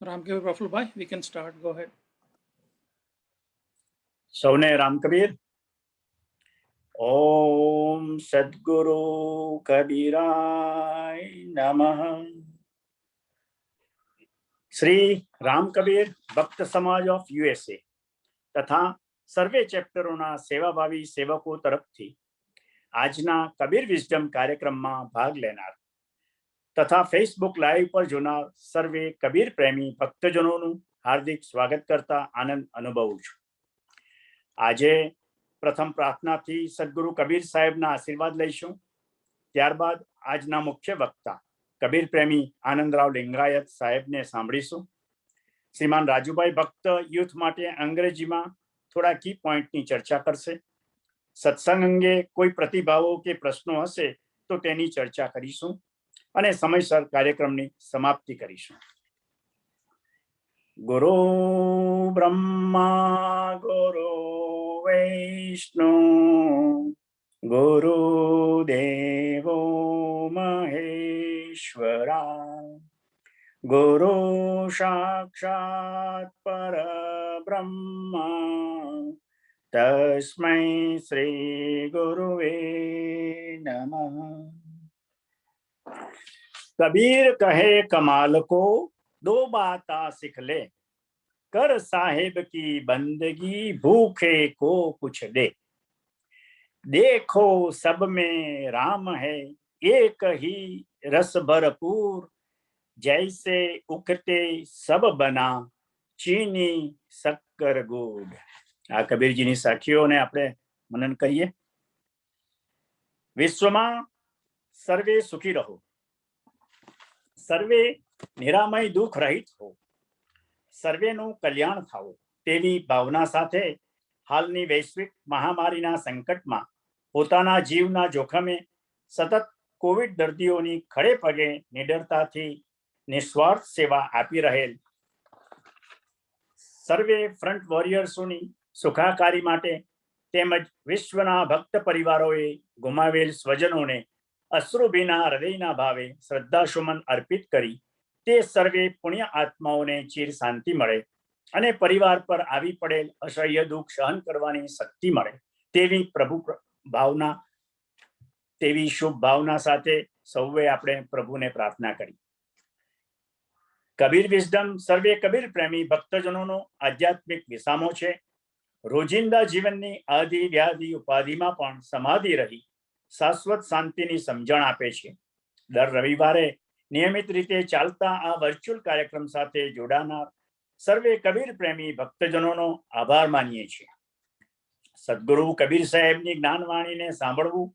Ramkabir Prafulbhai, we can start. Go ahead. સૌને રામકબીર. ઓમ સદગુરુ કબીરાય નમઃ. શ્રી રામકબીર ભક્ત સમાજ ઓફ યુએસએ તથા સર્વે ચેપ્ટરોના સેવાભાવી સેવકો તરફથી આજના કબીર વિઝડમ કાર્યક્રમમાં ભાગ લેનાર તથા ફેસબુક લાઈવ પર જોનાર સર્વે કબીર પ્રેમી ભક્તજનોનું હાર્દિક સ્વાગત કરતા આનંદ અનુભવું છું. આજે પ્રથમ પ્રાર્થનાથી સદગુરુ કબીર સાહેબના આશીર્વાદ લઈશું. ત્યારબાદ આજના મુખ્ય વક્તા કબીર પ્રેમી આનંદરાવ લિંગાયત સાહેબને સાંભળીશું. શ્રીમાન રાજુભાઈ ભક્ત યુથ માટે અંગ્રેજીમાં થોડા કી પોઈન્ટની ચર્ચા કરશે. સત્સંગ અંગે કોઈ પ્રતિભાવો કે પ્રશ્નો હશે તો તેની ચર્ચા કરીશું અને સમયસર કાર્યક્રમની સમાપ્તિ કરીશું. ગુરુ બ્રહ્મા ગુરુ વૈષ્ણુ ગુરુદેવો મહેશ્વરા ગુરુ સાક્ષાત પરબ્રહ્મા તસ્મૈ શ્રી ગુરુવે નમઃ. कबीर कहे कमाल को दो बाता सीख ले, कर साहिब की बंदगी भूखे को कुछ दे. देखो सब में राम है एक ही रस भरपूर, जैसे उखते सब बना चीनी शक्कर गुड़. આ કબીરજીની સાખીઓને આપણે મનન કરીએ. વિશ્વમાં સર્વે સુખી રહો, સર્વે નિરામય દુઃખ રહિત હો, સર્વેનું કલ્યાણ થાવું તેવી ભાવના સાથે હાલની વૈશ્વિક મહામારીના સંકટમાં પોતાના જીવના જોખમે સતત કોવિડ દર્દીઓની ખડે પગે નિડરતાથી નિસ્વાર્થ સેવા આપી રહેલ સર્વે ફ્રન્ટ વોરિયર્સોની સુખાકારી માટે તેમજ વિશ્વના ભક્ત પરિવારોએ ગુમાવેલ સ્વજનોને અશ્રુભીના હૃદયના ભાવે શ્રદ્ધાસુમન અર્પિત કરી તે સર્વે પુણ્ય આત્માઓને ચિર શાંતિ મળે અને પરિવાર પર આવી પડેલ અસહ્ય દુઃખ સહન કરવાની શક્તિ મળે તેવી પ્રભુ ભાવના તેવી શુભ ભાવના સાથે સૌએ આપણે પ્રભુને પ્રાર્થના કરી. કબીર વિઝડમ સર્વે કબીર પ્રેમી ભક્તજનોનો આધ્યાત્મિક વિસામો છે. રોજિંદા જીવનની આદિ વ્યાધિ ઉપાધિમાં પણ સમાધિ રહી શાશ્વત શાંતિની સમજણ આપે છે. દર રવિવારે નિયમિત રીતે ચાલતા આ વર્ચ્યુઅલ કાર્યક્રમ સાથે જોડાનાર સર્વે કબીર પ્રેમી ભક્તજનોનો આભાર માનીએ છીએ. સદગુરુ કબીર સાહેબની જ્ઞાનવાણીને સાંભળવું,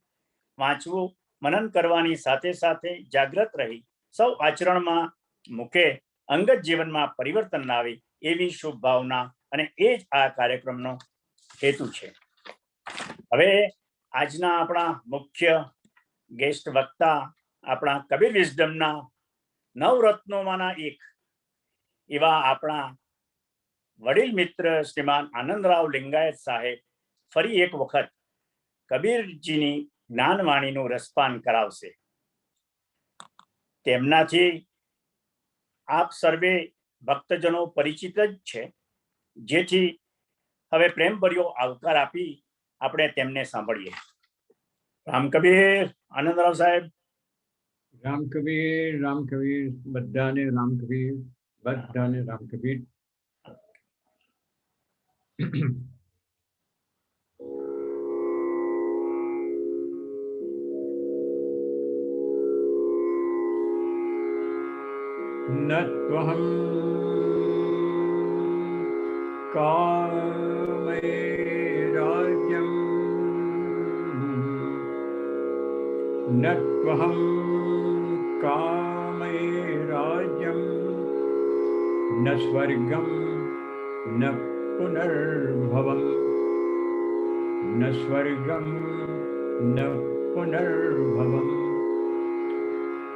વાંચવું, મનન કરવાની સાથે સાથે જાગૃત રહી સૌ આચરણમાં મૂકે અંગત જીવનમાં પરિવર્તન લાવે એવી શુભ ભાવના અને એ જ આ કાર્યક્રમનો હેતુ છે. હવે આજના આપણા મુખ્ય ગેસ્ટ વક્તા આપણા કબીર વિઝડમના નવરત્નોમાંના એક એવા આપણા વડીલ મિત્ર શ્રીમાન આનંદરાવ લિંગાયત સાહેબ ફરી એક વખત કબીરજીની જ્ઞાનવાણીનું રસપાન કરાવશે. તેમનાથી આપ સર્વે ભક્તજનો પરિચિત જ છે, જેથી હવે પ્રેમભર્યો આવકાર આપી આપણે તેમને સાંભળીએ. રામકબીર આનંદરાવ સાહેબ. રામકબીર રામકબીર બધાને રામકબીર બધાને રામકબીર. નત્વહં કામે રાજ્યમ નત્વહં કામે રાજ્યમ ન સ્વર્ગમ ન પુનર્ભવમ ન સ્વર્ગમ ન પુનર્ભવમ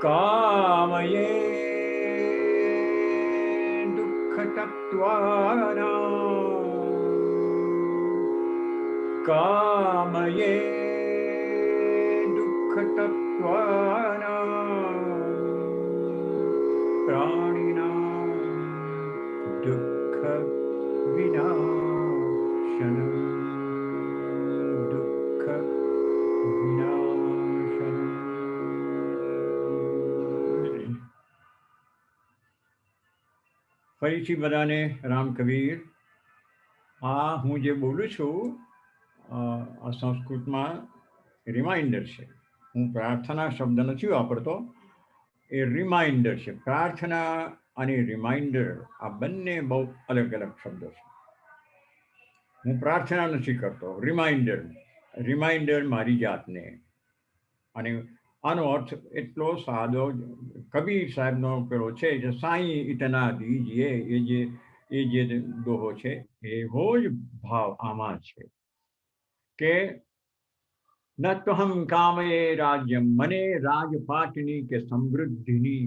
કામયે કામયે દુઃખતત્વાના પ્રાણિનાં दुःख विनाशनम दुःख विनाशनम. ફરીથી બધાને રામ કબીર. આ હું જે બોલું છું આ સંસ્કૃતમાં રિમાઇન્ડર છે. હું પ્રાર્થના શબ્દ નથી વાપરતો, એ રિમાઇન્ડર છે. પ્રાર્થના અને રિમાઇન્ડર આ બંને બહુ અલગ અલગ શબ્દો છે. હું પ્રાર્થના નથી કરતો, રિમાઇન્ડર મારી જાતને. અને આનો અર્થ એટલો સાદો કબીર સાહેબનો પેલો છે જે સાઈ ઇતના દીજીએ, એ જે દોહો છે એવો જ ભાવ આમાં છે કે ન તો હમ કામયે રાજ્યમ, મને રાજપાટની કે સમૃદ્ધિની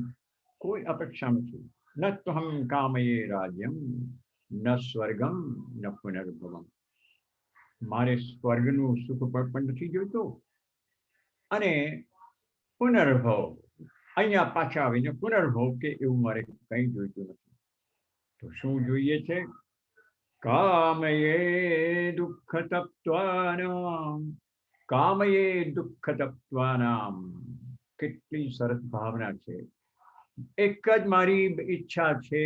કોઈ અપેક્ષા નથી. ન તો હમ કામયે રાજ્યમ ન સ્વર્ગમ ન પુનર્ભવમ, મારે સ્વર્ગનું સુખ પણ નથી જોઈતું અને પુનર્ભવ, અહીંયા પાછા આવીને પુનર્ભવ કે એવું મારે કંઈ જોઈતું નથી. તો શું જોઈએ છે? કામયે દુઃખ તત્વાનામ, કામયે દુઃખ તત્વાનામ. કેટલી સરસ ભાવના છે. એક જ મારી ઈચ્છા છે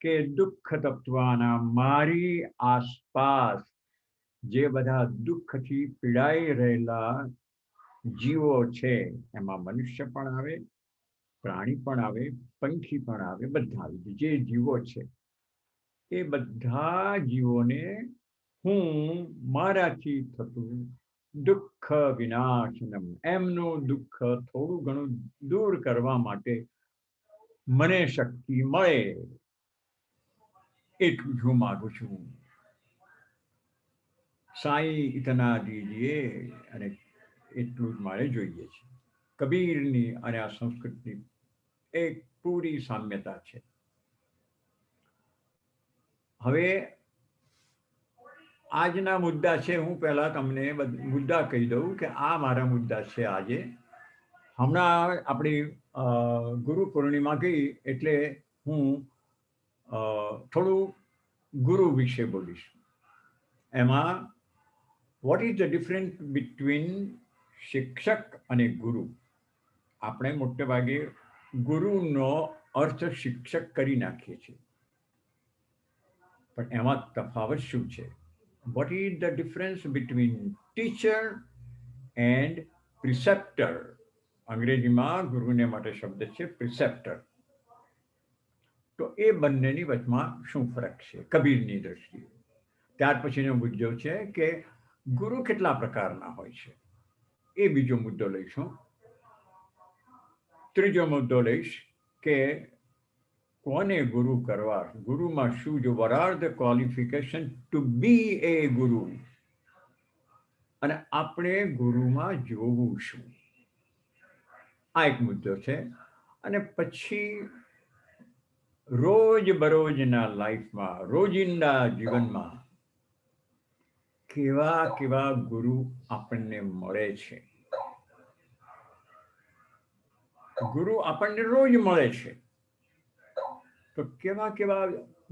કે દુઃખ તત્વાના, મારી આસપાસ જે બધા દુઃખથી પીડાઈ રહેલા જીવો છે, એમાં મનુષ્ય પણ આવે, પ્રાણી પણ આવે, પંખી પણ આવે, બધા આવે. જે જીવો છે એ બધા જીવોને હું મારાથી થતું દુઃખ વિનાશનમ, એમનું દુઃખ થોડું ઘણું દૂર કરવા માટે મને શક્તિ મળે એટલું હું માગું છું. સાઈ ઇતના દીજીએ, અને એટલું જ મારે જોઈએ છે. કબીરની અને આ સંસ્કૃતની એક પૂરી સામ્યતા છે. હવે આજના મુદ્દા છે, હું પહેલા તમને મુદ્દા કહી દઉં કે આ મારા મુદ્દા છે આજે. હમણાં આપણી ગુરુ પૂર્ણિમા ગઈ એટલે હું થોડું ગુરુ વિશે બોલીશ. એમાં vote is the difference between શિક્ષક અને ગુરુ? આપણે મોટે ભાગે ગુરુનો અર્થ શિક્ષક કરી નાખીએ છીએ, પણ એમાં તફાવત શું છે? What is the difference between teacher and preceptor? અંગ્રેજીમાં ગુરુને માટે શબ્દ છે પ્રિસેપ્ટર. તો એ બંનેની વચમાં શું ફરક છે કબીરની દ્રષ્ટિએ? ત્યાર પછીનો મુદ્દો છે કે ગુરુ કેટલા પ્રકારના હોય છે, એ બીજો મુદ્દો લઈશું. ત્રીજો મુદ્દો લઈશ કે કોને ગુરુ કરવા, ગુરુમાં શું, જો what are the qualification to be a ગુરુ, અને આપણે ગુરુમાં જોવું શું, આ એક મુદ્દો છે. અને પછી રોજ બરોજના લાઈફમાં, રોજિંદા જીવનમાં કેવા કેવા ગુરુ આપણને મળે છે. ગુરુ આપણને રોજ મળે છે, તો કેવા કેવા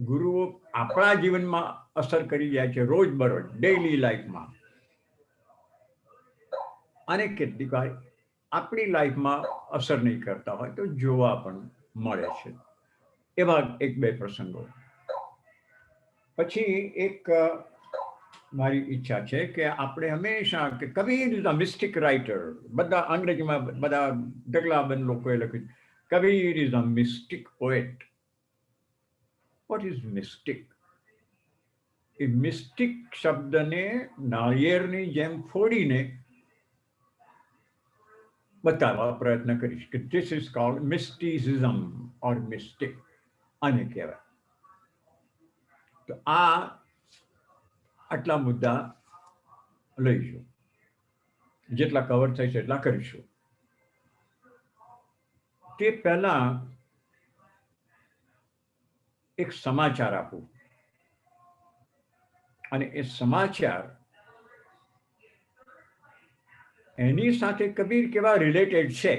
ગુરુઓ આપણા જીવનમાં અસર કરી જાય છે રોજ બરોજ ડેઈલી લાઈફમાં, અને કેટલીક વાર આપણી લાઈફમાં અસર નહીં કરતા હોય તો જોવા પણ મળે છે. એવા એક બે પ્રસંગો. પછી એક મારી ઈચ્છા છે કે આપણે હંમેશા, કે Kabir is a mystic writer, બધા અંગ્રેજીમાં બધા ઢગલાબંધ લોકોએ લખ્યું Kabir is a mystic poet. What is mystic? એ મિસ્ટિક શબ્દને નાળિયેરની જેમ ફોડીને બતાવવા પ્રયત્ન કરીશ કે this is called mysticism or mystic, આને કહેવાય. તો આ આટલા મુદ્દા લઈશું, જેટલા કવર થઈ છે એટલા કરીશું. તે પહેલા એક સમાચાર આપું, અને એ સમાચાર એની સાથે કબીર કેવા રિલેટેડ છે,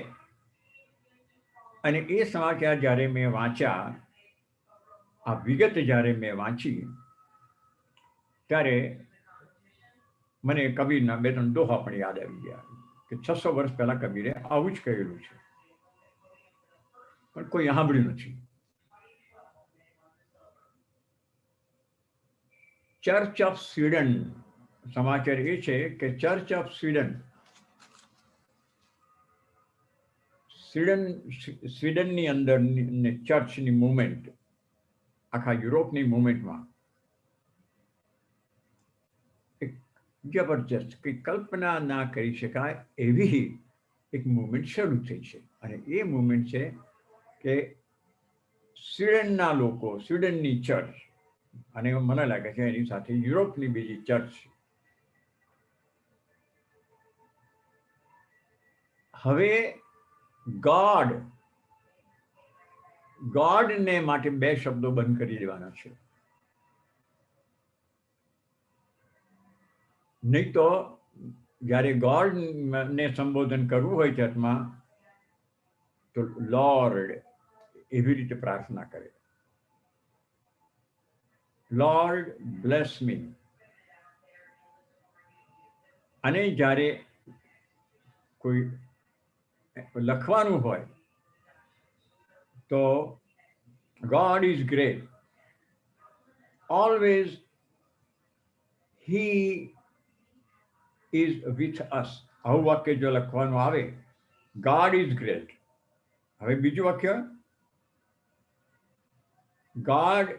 અને એ સમાચાર જ્યારે મેં વાંચ્યા આ વિગત જ્યારે મેં વાંચી ત્યારે મને કબીરના 2-3 દોહા પણ યાદ આવી ગયા કે 600 વર્ષ પહેલા કબીરે આવું જ કહેલું છે, પણ કોઈ સાંભળ્યું નથી. ચર્ચ ઓફ સ્વીડન, સમાચાર એ છે કે ચર્ચ ઓફ સ્વીડનની અંદર ચર્ચની મુવમેન્ટ આખા યુરોપની મુવમેન્ટમાં એક જબરજસ્ત કે કલ્પના ના કરી શકાય એવી એક મુવમેન્ટ શરૂ થઈ છે. અને એ મુવમેન્ટ છે કે સ્વીડનના લોકો, સ્વીડનની ચર્ચ, અને મને લાગે છે એની સાથે યુરોપની બીજી ચર્ચ હવે ગોડને માટે 2 શબ્દો બંધ કરી દેવાના છે. નહીં તો જ્યારે ગોડને સંબોધન કરવું હોય ચર્ચમાં તો લોર્ડ એવી રીતે પ્રાર્થના કરે, લોર્ડ બ્લેસ મી. અને જ્યારે કોઈ લખવાનું હોય તો God is great, always he is with us. આવું વાક્ય જો લખવાનું આવે, ગોડ ઇઝ ગ્રેટ. હવે બીજું વાક્ય, God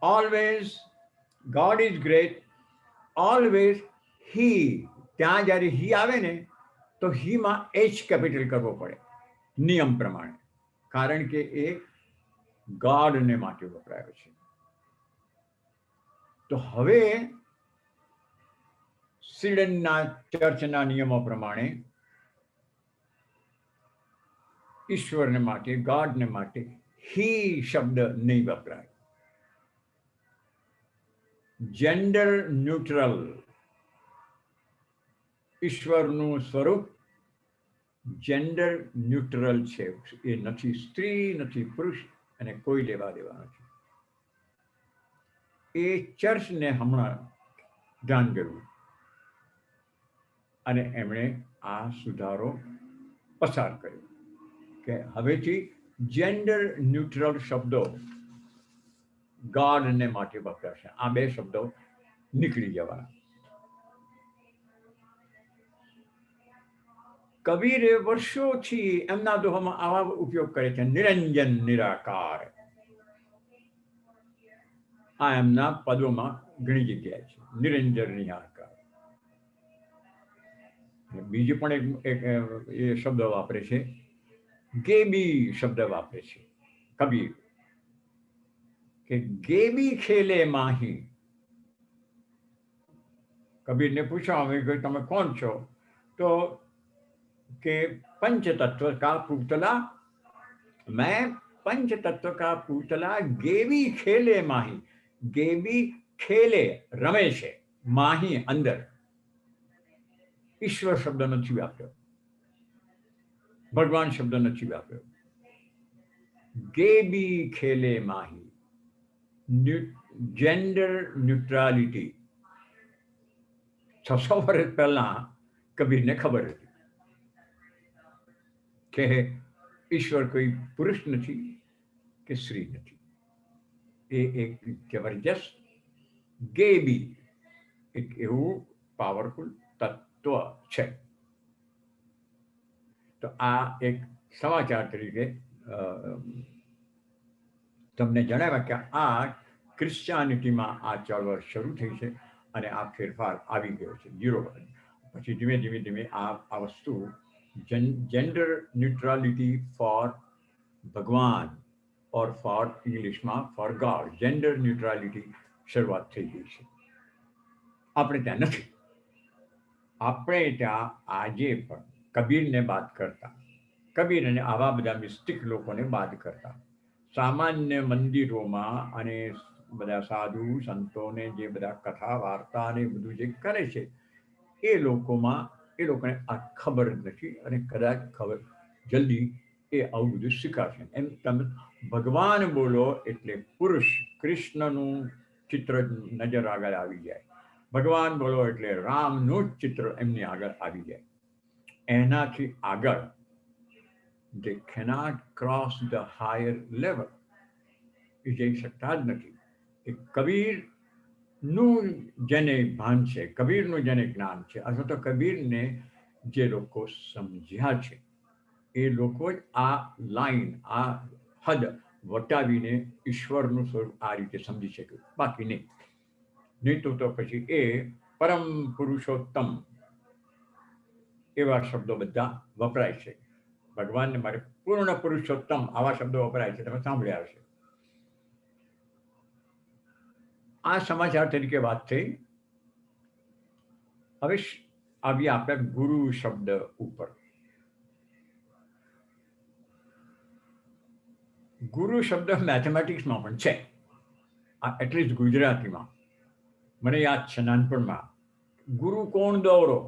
always, God is great, always he. ત્યાં જ્યારે હી આવે ને તો હીમાં એચ કેપિટલ કરવો પડે નિયમ પ્રમાણે, કારણ કે એ ગોડને માટે વપરાયો છે. તો હવે સ્વીડનના ચર્ચના નિયમો પ્રમાણે ઈશ્વરને માટે, ગોડને માટે હી શબ્દ નહીં વપરાય. જેન્ડર ન્યુટ્રલ, ઈશ્વરનું સ્વરૂપ જેન્ડર ન્યુટ્રલ છે. એ નથી સ્ત્રી, નથી પુરુષ, અને કોઈ લેવા દેવા નથી. એ ચર્ચને હમણાં ધ્યાન ગયું અને એમણે આ સુધારો પસાર કર્યો કે હવેથી જેન્ડર ન્યુટ્રલ શબ્દો ગોડને માટે વપરાશે. આ 2 શબ્દો નીકળી જવાના. કબીરે વર્ષોથી એમના દોહામાં આવા ઉપયોગ કરે છે, નિરંજન નિરાકાર. આ એમના પદોમાં ઘણી જગ્યાએ છે, નિરંજન નિરાકાર. બીજી પણ એક એ શબ્દ વાપરે છે, ગેબી શબ્દ વાપરે છે કબીર, કે ગેબી ખેલે માહી. કબીરને પૂછવામાં આવ્યું કે તમે કોણ છો? તો કે पंच तत्व का पूतला, मैं पंच तत्व का पूतला गेवी खेले माही. गेवी खेले, રમે છે, માહી અંદર. ઈશ્વર શબ્દ નથી વાપર્યો, ભગવાન શબ્દ નથી વાપર્યો. ગેબી ખેલે માહી, જેન્ડર ન્યુટ્રાલિટી. 600 વર્ષ પહેલા કબીરને ખબર હતી કે ઈશ્વર કોઈ પુરુષ નથી કે સ્ત્રી નથી. એ એક જબરજસ્ત ગેબી, એક એવું પાવરફુલ તત્વ છે. તો આ એક સમાચાર તરીકે તમને જણાવ્યા કે આ ક્રિશ્ચિયાનિટીમાં આ ચળવળ શરૂ થઈ છે અને આ ફેરફાર આવી ગયો છે યુરોપ. પછી ધીમે ધીમે આ વસ્તુ જેન્ડર ન્યુટ્રાલિટી ફોર ભગવાન ઓર ફોર ઇંગ્લિશમાં ફોર ગોડ, જેન્ડર ન્યુટ્રાલિટી શરૂઆત થઈ ગઈ છે. આપણે ત્યાં નથી. આપણે ત્યાં આજે પણ કબીરને બાદ કરતા, કબીર અને આવા બધા મિસ્ટિક લોકોને બાદ કરતા, સામાન્ય મંદિરોમાં અને બધા સાધુ સંતોને જે બધા કથા વાર્તા ને બધું જે કરે છે એ લોકોને આ ખબર જ નથી અને કદાચ ખબર જલ્દી એ આવું બધું શીખાશે. એમ તમે ભગવાન બોલો એટલે પુરુષ કૃષ્ણનું ચિત્ર નજર આગળ આવી જાય. ભગવાન બોલો એટલે રામનું જ ચિત્ર એમની આગળ આવી જાય. એનાથી આગળ they cannot cross the higher level. એ જઈ શકતા જ નથી. એ કબીરનું જેને ભાન છે, કબીરનું જેને જ્ઞાન છે, અથવા તો કબીરને જે લોકો સમજ્યા છે એ લોકો જ આ લાઈન, આ હદ વટાવીને ઈશ્વરનું સ્વરૂપ આ રીતે સમજી શક્યું, બાકી નહીં. નહીં તો પછી એ પરમ પુરુષોત્તમ એવા શબ્દો બધા વપરાય છે. ભગવાનને મારે પૂર્ણ પુરુષોત્તમ આવા શબ્દો વપરાય છે, તમે સાંભળ્યા હશે. આ સમાચાર તરીકે વાત થઈ. હવે આવીએ આપણે ગુરુ શબ્દ ઉપર. ગુરુ શબ્દ મેથેમેટિક્સમાં પણ છે, એટલીસ્ટ ગુજરાતીમાં. મને યાદ છે નાનપણમાં, ગુરુ કોણ દોરો,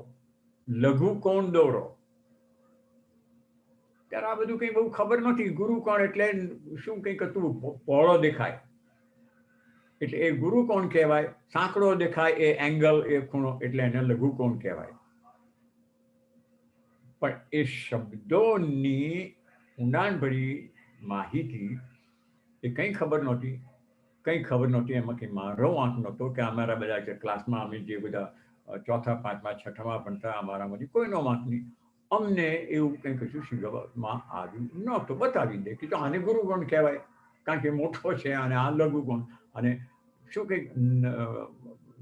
લઘુ કોણ દોરો. ત્યારે આ બધું કંઈ બહુ ખબર નથી. ગુરુ કોણ એટલે શું કંઈક હતું, પહોળો દેખાય એટલે એ ગુરુ કોણ કહેવાય, સાંકડો દેખાય એ એંગલ, એ ખૂણો એટલે એને લઘુ કોણ કહેવાય. પણ એ શબ્દોની ઊંડાણભરી માહિતી એ કંઈ ખબર નહોતી. એમાં કંઈ મારો વાંક નહોતો કે અમારા બધા જે ક્લાસમાં અમે જે બધા ચોથા, પાંચમા, છઠ્ઠામાં ભણતા, અમારામાંથી કોઈનો વાંક નહીં. અમને એવું કંઈ કશું શીખવવામાં આવ્યું નહોતું. બતાવી દે કે તો આને ગુરુ કોણ કહેવાય, કારણ કે મોટો છે, અને આ લઘુ કોણ, અને શું કંઈક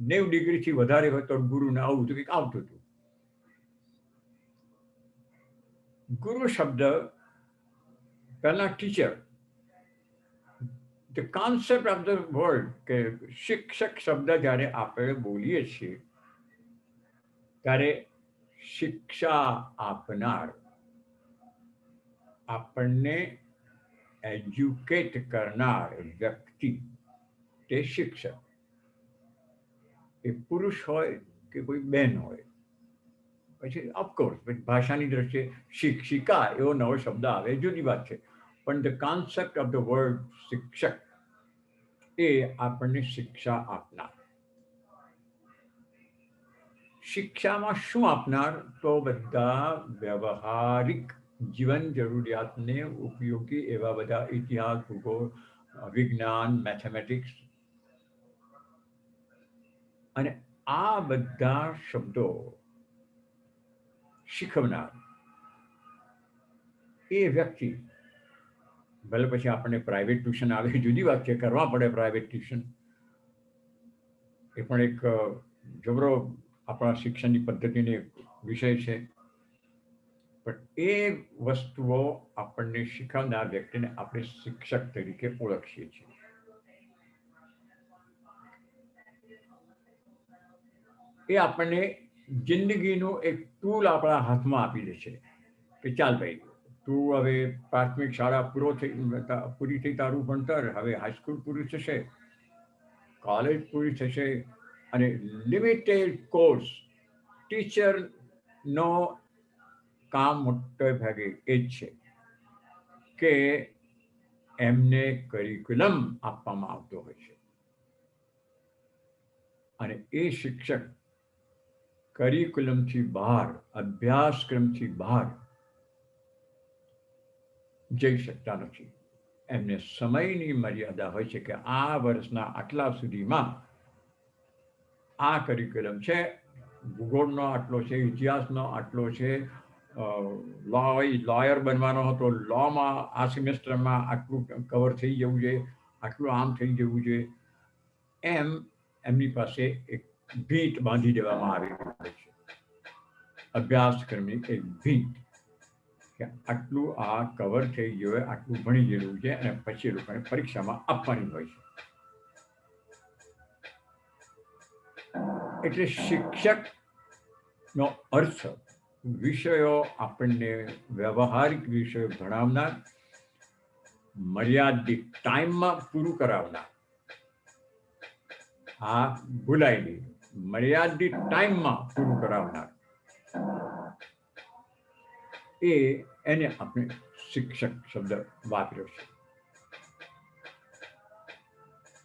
90 ડિગ્રીથી વધારે હોય તો ગુરુને આવું તો કંઈક આવતું હતું. ગુરુ શબ્દ પહેલા teacher, the concept of the word, કે શિક્ષક શબ્દ જ્યારે આપણે બોલીએ છીએ ત્યારે શિક્ષા આપનાર, આપણને એજ્યુકેટ કરનાર વ્યક્તિ તે શિક્ષક. એ પુરુષ હોય કે કોઈ બેન હોય. પછી ઓફકોર્સ ભાષાની દ્રષ્ટિએ શિક્ષિકા એવો નવો શબ્દ આવે, જુદી વાત છે. પણ the concept of the word શિક્ષક એ આપણને શિક્ષા આપનાર. શિક્ષામાં શું આપનાર? તો બધા વ્યવહારિક જીવન જરૂરિયાતને ઉપયોગી એવા બધા ઇતિહાસ, ભૂગોળ, વિજ્ઞાન, મેથેમેટિક્સ, અને આ બધા શબ્દો શીખવનાર એ વ્યક્તિ. ભલે પછી આપણને પ્રાઇવેટ ટ્યુશન આવે, જુદી વાત છે, કરવા પડે પ્રાઇવેટ ટ્યુશન, એ પણ એક જબરો આપણા શિક્ષણની પદ્ધતિનો વિષય છે. પણ એ વસ્તુઓ આપણને શીખવનાર વ્યક્તિને આપણે શિક્ષક તરીકે ઓળખીએ છીએ. એ આપણને જિંદગીનું એક ટૂલ આપણા હાથમાં આપી દે છે કે ચાલ ભાઈ, તું હવે પ્રાથમિક શાળા પૂરી થઈ, તારું ભણતર, હવે હાઈસ્કૂલ પૂરી થશે, કોલેજ પૂરી થશે, અને લિમિટેડ કોર્સ. ટીચરનો કામ મોટે ભાગે એ જ છે કે એમને કરિક્યુલમ આપવામાં આવતો હોય છે, અને એ શિક્ષક કરિક્યુલમથી બહાર, અભ્યાસક્રમથી બહાર જઈ શકતા નથી. એમને સમયની મર્યાદા હોય છે કે આ વર્ષના આટલા સુધીમાં આ કરિક્યુલમ છે, ભૂગોળનો આટલો છે, ઇતિહાસનો આટલો છે, લોયર બનવાનો હતો, લોમાં આ સેમેસ્ટરમાં આટલું કવર થઈ જવું જોઈએ, આટલું આમ થઈ જવું જોઈએ. એમ એમની પાસે એક ભીંત બાંધી દેવામાં આવી હોય છે, અભ્યાસક્રમની એક ભીંત, કે આટલું આ કવર થઈ ગયું, આટલું ભણી ગયેલું છે, અને પછી એ લોકોને પરીક્ષામાં આપવાની હોય છે. એટલે શિક્ષકનો અર્થ વિષયો આપણને વ્યવહારિક વિષયો ભણાવનાર, મર્યાદિત ટાઈમમાં પૂરું કરાવનાર. આ ભૂલાય નહીં, મર્યાદિત ટાઈમમાં પૂરું કરાવનાર, એને આપણે શિક્ષક શબ્દ વાપર્યો છે.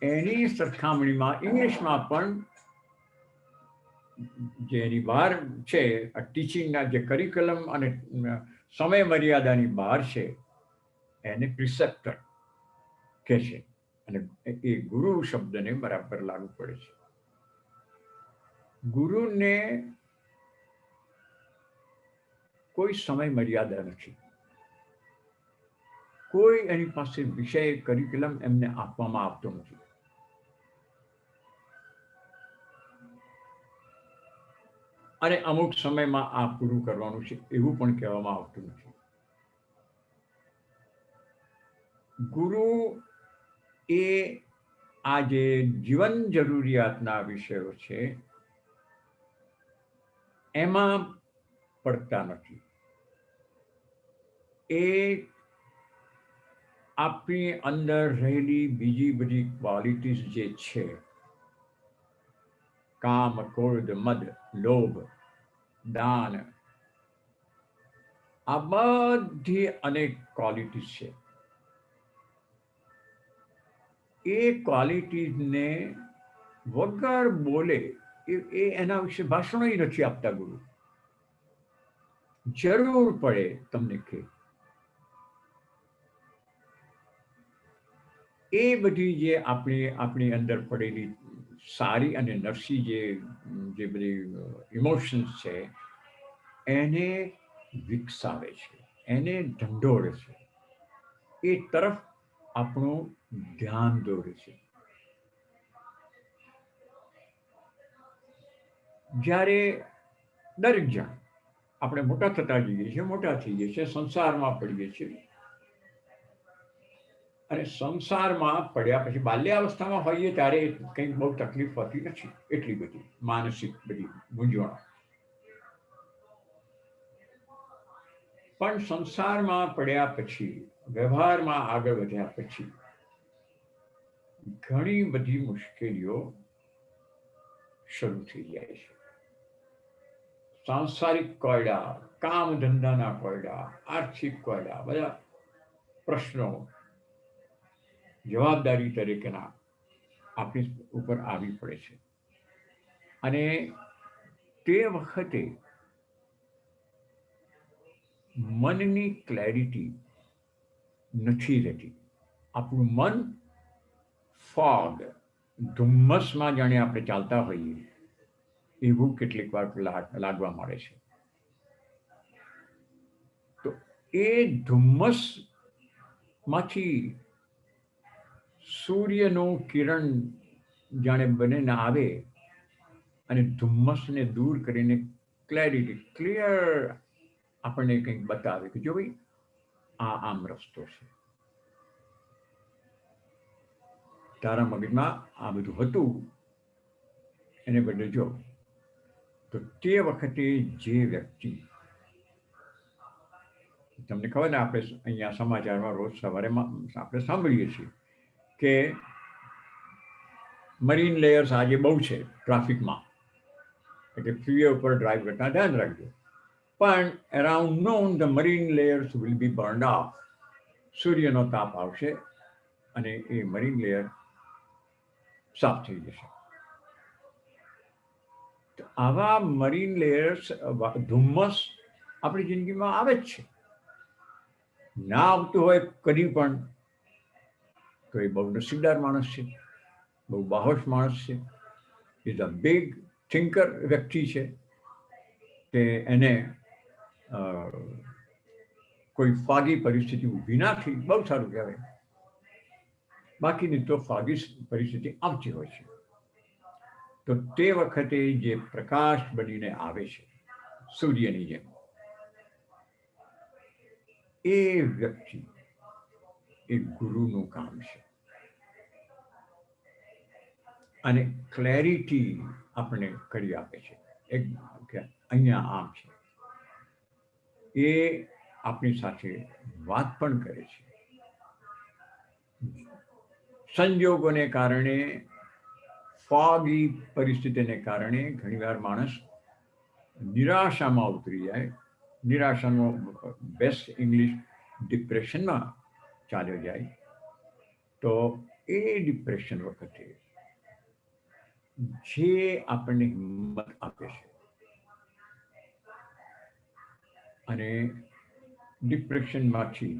એની સરખામણીમાં ઇંગ્લિશમાં પણ જે એની બહાર છે, ટીચિંગના જે કરિક્યુલમ અને સમય મર્યાદાની બહાર છે, એને પ્રિસેપ્ટર કહે છે અને એ ગુરુ શબ્દને બરાબર લાગુ પડે છે. ગુરુને કોઈ સમય મર્યાદા નથી, કોઈ એની પાસે વિષય કરિક્યુલમ એમને આપવામાં આવતો નથી. અને અમુક સમયમાં આ પૂરું કરવાનું છે એવું પણ કહેવામાં આવતું નથી. ગુરુ એ આ જે જીવન જરૂરિયાતના વિષયો છે એમાં પડતા નથી. એ આપણી અંદર રહેલી બીજી બધી ક્વોલિટીઝ જે છે, કામ, ક્રોધ, મદ, લોભ, દાન, આ બધી અનેક ક્વોલિટીઝ છે. એ ક્વોલિટીઝને વગર બોલે એ એના વિશે ભાષણો નથી આપતા ગુરુ. જરૂર પડે તમને કે એ બધી જે આપણી અંદર પડેલી સારી અને નરસી જે બધી ઇમોશન્સ છે એને વિકસાવે છે, એને ઢંઢોળે છે, એ તરફ આપણું ધ્યાન દોરે છે. જ્યારે દરેક જણ આપણે મોટા થતા જઈએ છીએ, મોટા થઈ જઈએ છીએ, સંસારમાં પડીએ છીએ અને સંસારમાં પડ્યા પછી બાલ્યાવસ્થામાં હોઈએ ત્યારે કંઈક બહુ તકલીફ હોતી નથી, એટલી બધી માનસિક બધી મૂંઝવણો. પણ સંસારમાં પડ્યા પછી, વ્યવહારમાં આગળ વધ્યા પછી ઘણી બધી મુશ્કેલીઓ શરૂ થઈ જાય છે. સાંસારિક કોયડા, કામ ધંધાના કોયડા, આર્થિક કોયડા, બધા પ્રશ્નો જવાબદારી તરીકેના આપણી ઉપર આવી પડે છે. અને તે વખતે મનની ક્લેરિટી નથી રહેતી. આપણું મન ફોગ, ધુમ્મસમાં જાણે આપણે ચાલતા હોઈએ એવું કેટલીક વાર લાગવા મળે છે. તો એ ધુમ્મસમાંથી સૂર્યનું કિરણ જાણે બનીને આવે અને ધુમ્મસને દૂર કરીને ક્લેરિટી, ક્લિયર આપણને કંઈક બતાવે કે જો ભાઈ આ આમ રસ્તો છે. તારા મગજમાં આ બધું હતું એને બદલે જો, તો તે વખતે જે વ્યક્તિ, તમને ખબર ને આપણે અહીંયા સમાચારમાં રોજ સવારે આપણે સાંભળીએ છીએ કે મરીન લેયર્સ આજે બહુ છે ટ્રાફિકમાં, એટલે ફ્રીવે ઉપર ડ્રાઈવ કરતા ધ્યાન રાખજો. પણ around noon the marine layers will be burned off. સૂર્યનો તાપ આવશે અને એ મરીન લેયર સાફ થઈ જશે. તો આવા મરીન લેયર્સ, ધુમ્મસ આપણી જિંદગીમાં આવે જ છે. ના આવતું હોય કદી પણ તો એ બહુ નસીબદાર માણસ છે, બહુ બાહોશ માણસ છે, ઇઝ અ બિગ થિંકર વ્યક્તિ છે કે એને કોઈ ફાગી પરિસ્થિતિ ઊભી ના થઈ, બહુ સારું કહેવાય. બાકીની તો ફાગી પરિસ્થિતિ આવતી હોય છે. તો તે વખતે જે પ્રકાશ બનીને આવે છે સૂર્યની જેમ, એ વ્યક્તિ એ ગુરુનું કામ છે. અને ક્લેરિટી આપણને કરી આપે છે. એક કે અહીંયા આમ છે, એ આપણી સાથે વાત પણ કરે છે. સંજોગોને કારણે, ફોગી પરિસ્થિતિને કારણે ઘણીવાર માણસ નિરાશામાં ઉતરી જાય. નિરાશાનો બેસ્ટ ઇંગ્લિશ ડિપ્રેશનમાં ચાલ્યો જાય તો એ ડિપ્રેશન વખતે જે આપણને હિંમત આપે છે અને ડિપ્રેશનમાંથી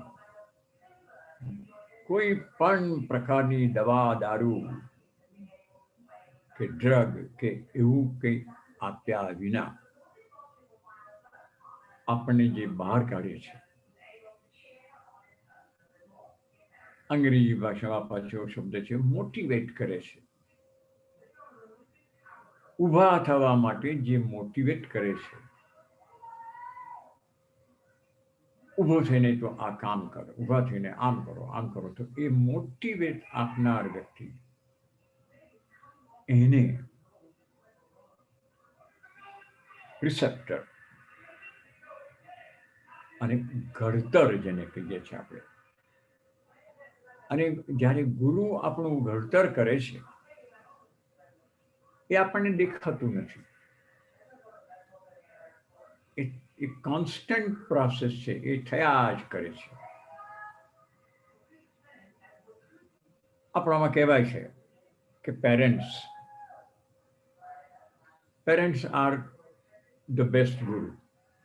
કોઈ પણ પ્રકારની દવા દારૂ કે ડ્રગ કે એવું કંઈ આપ્યા વિના આપણને જે બહાર કાઢે છે, અંગ્રેજી ભાષામાં પાછો શબ્દ છે મોટિવેટ કરે છે. ઊભા થવા માટે જે મોટિવેટ કરે છે, ઊભો થઈને તો આ કામ કરો, ઊભા થઈને આમ કરો, આમ કરો, તો એ મોટિવેટ આપનાર વ્યક્તિ એને રિસેપ્ટર અને ઘડતર જેને કહીએ છીએ આપણે. અને જ્યારે ગુરુ આપણું ઘડતર કરે છે એ આપણને દેખાતું નથી. એ કોન્સ્ટન્ટ પ્રોસેસ છે, એ થયા જ કરે છે. આપણામાં કહેવાય છે કે પેરેન્ટ્સ આર ધ બેસ્ટ ગુરુ.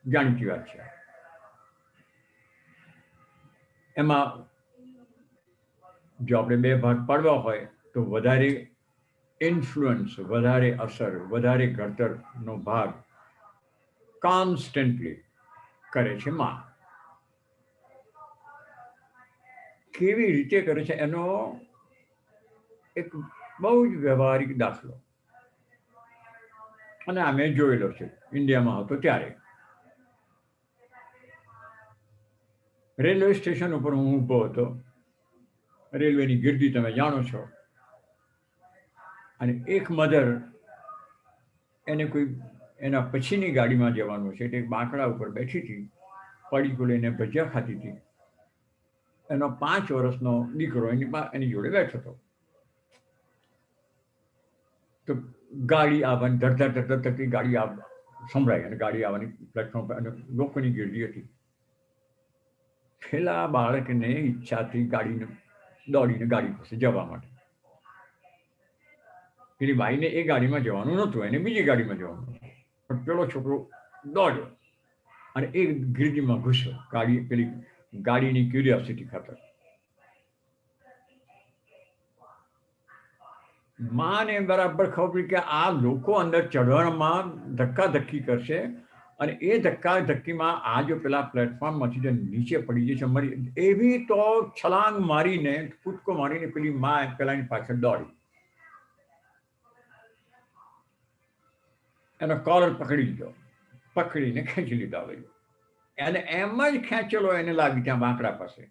જાણીતી વાત છે. એમાં જો આપણે બે ભાગ પાડવા હોય તો વધારે ઇન્ફ્લુઅન્સ, વધારે અસર, વધારે ઘડતરનો ભાગ કોન્સ્ટન્ટલી કરે છે માં. કેવી રીતે કરે છે એનો એક બહુ જ વ્યવહારિક દાખલો, અને આ મેં જોયેલો છે. ઇન્ડિયામાં હતો ત્યારે રેલવે સ્ટેશન ઉપર હું ઊભો હતો. રેલવેની ગીર્દી તમે જાણો છો. અને એક મધર, એને કોઈ એના પછીની ગાડીમાં જવાનું છે, એટલે બાંકડા ઉપર બેઠી હતી, પડીકું લઈને ભજીયા ખાતી હતી. એનો 5 વર્ષનો દીકરો એની જોડે બેઠો હતો. તો ગાડી આવવાની ધડધડ ગાડી સંભળાય, અને ગાડી આવવાની પ્લેટફોર્મ પર, અને લોકોની ગીર્દી હતી. પેલા બાળકને ઈચ્છા થઈ દોડીને ગાડી પાસે જવા માટે. પેલી બાઈને એ ગાડીમાં જવાનું નહોતું, એને બીજી ગાડીમાં જવાનું. પણ પેલો છોકરો દોડ્યો અને એ ગીર્દીમાં ઘૂસ્યો, પેલી ગાડીની ક્યુરિયોસિટી ખાતર. માને બરાબર ખબર પડી કે આ લોકો અંદર ચઢવામાં ધક્કાધક્કી કરશે, અને એ ધક્કાધક્કીમાં આ જો પેલા પ્લેટફોર્મમાંથી જો નીચે પડી જશે મરી, એવી તો છલાંગ મારીને, કૂદકો મારીને પેલી માં પેલાની પાછળ દોડી. એનો કોલર પકડી લીધો, પકડીને ખેંચી લીધો. એને એમ જ ખેંચેલો એને લાગી ત્યાં બાંકડા પાસે.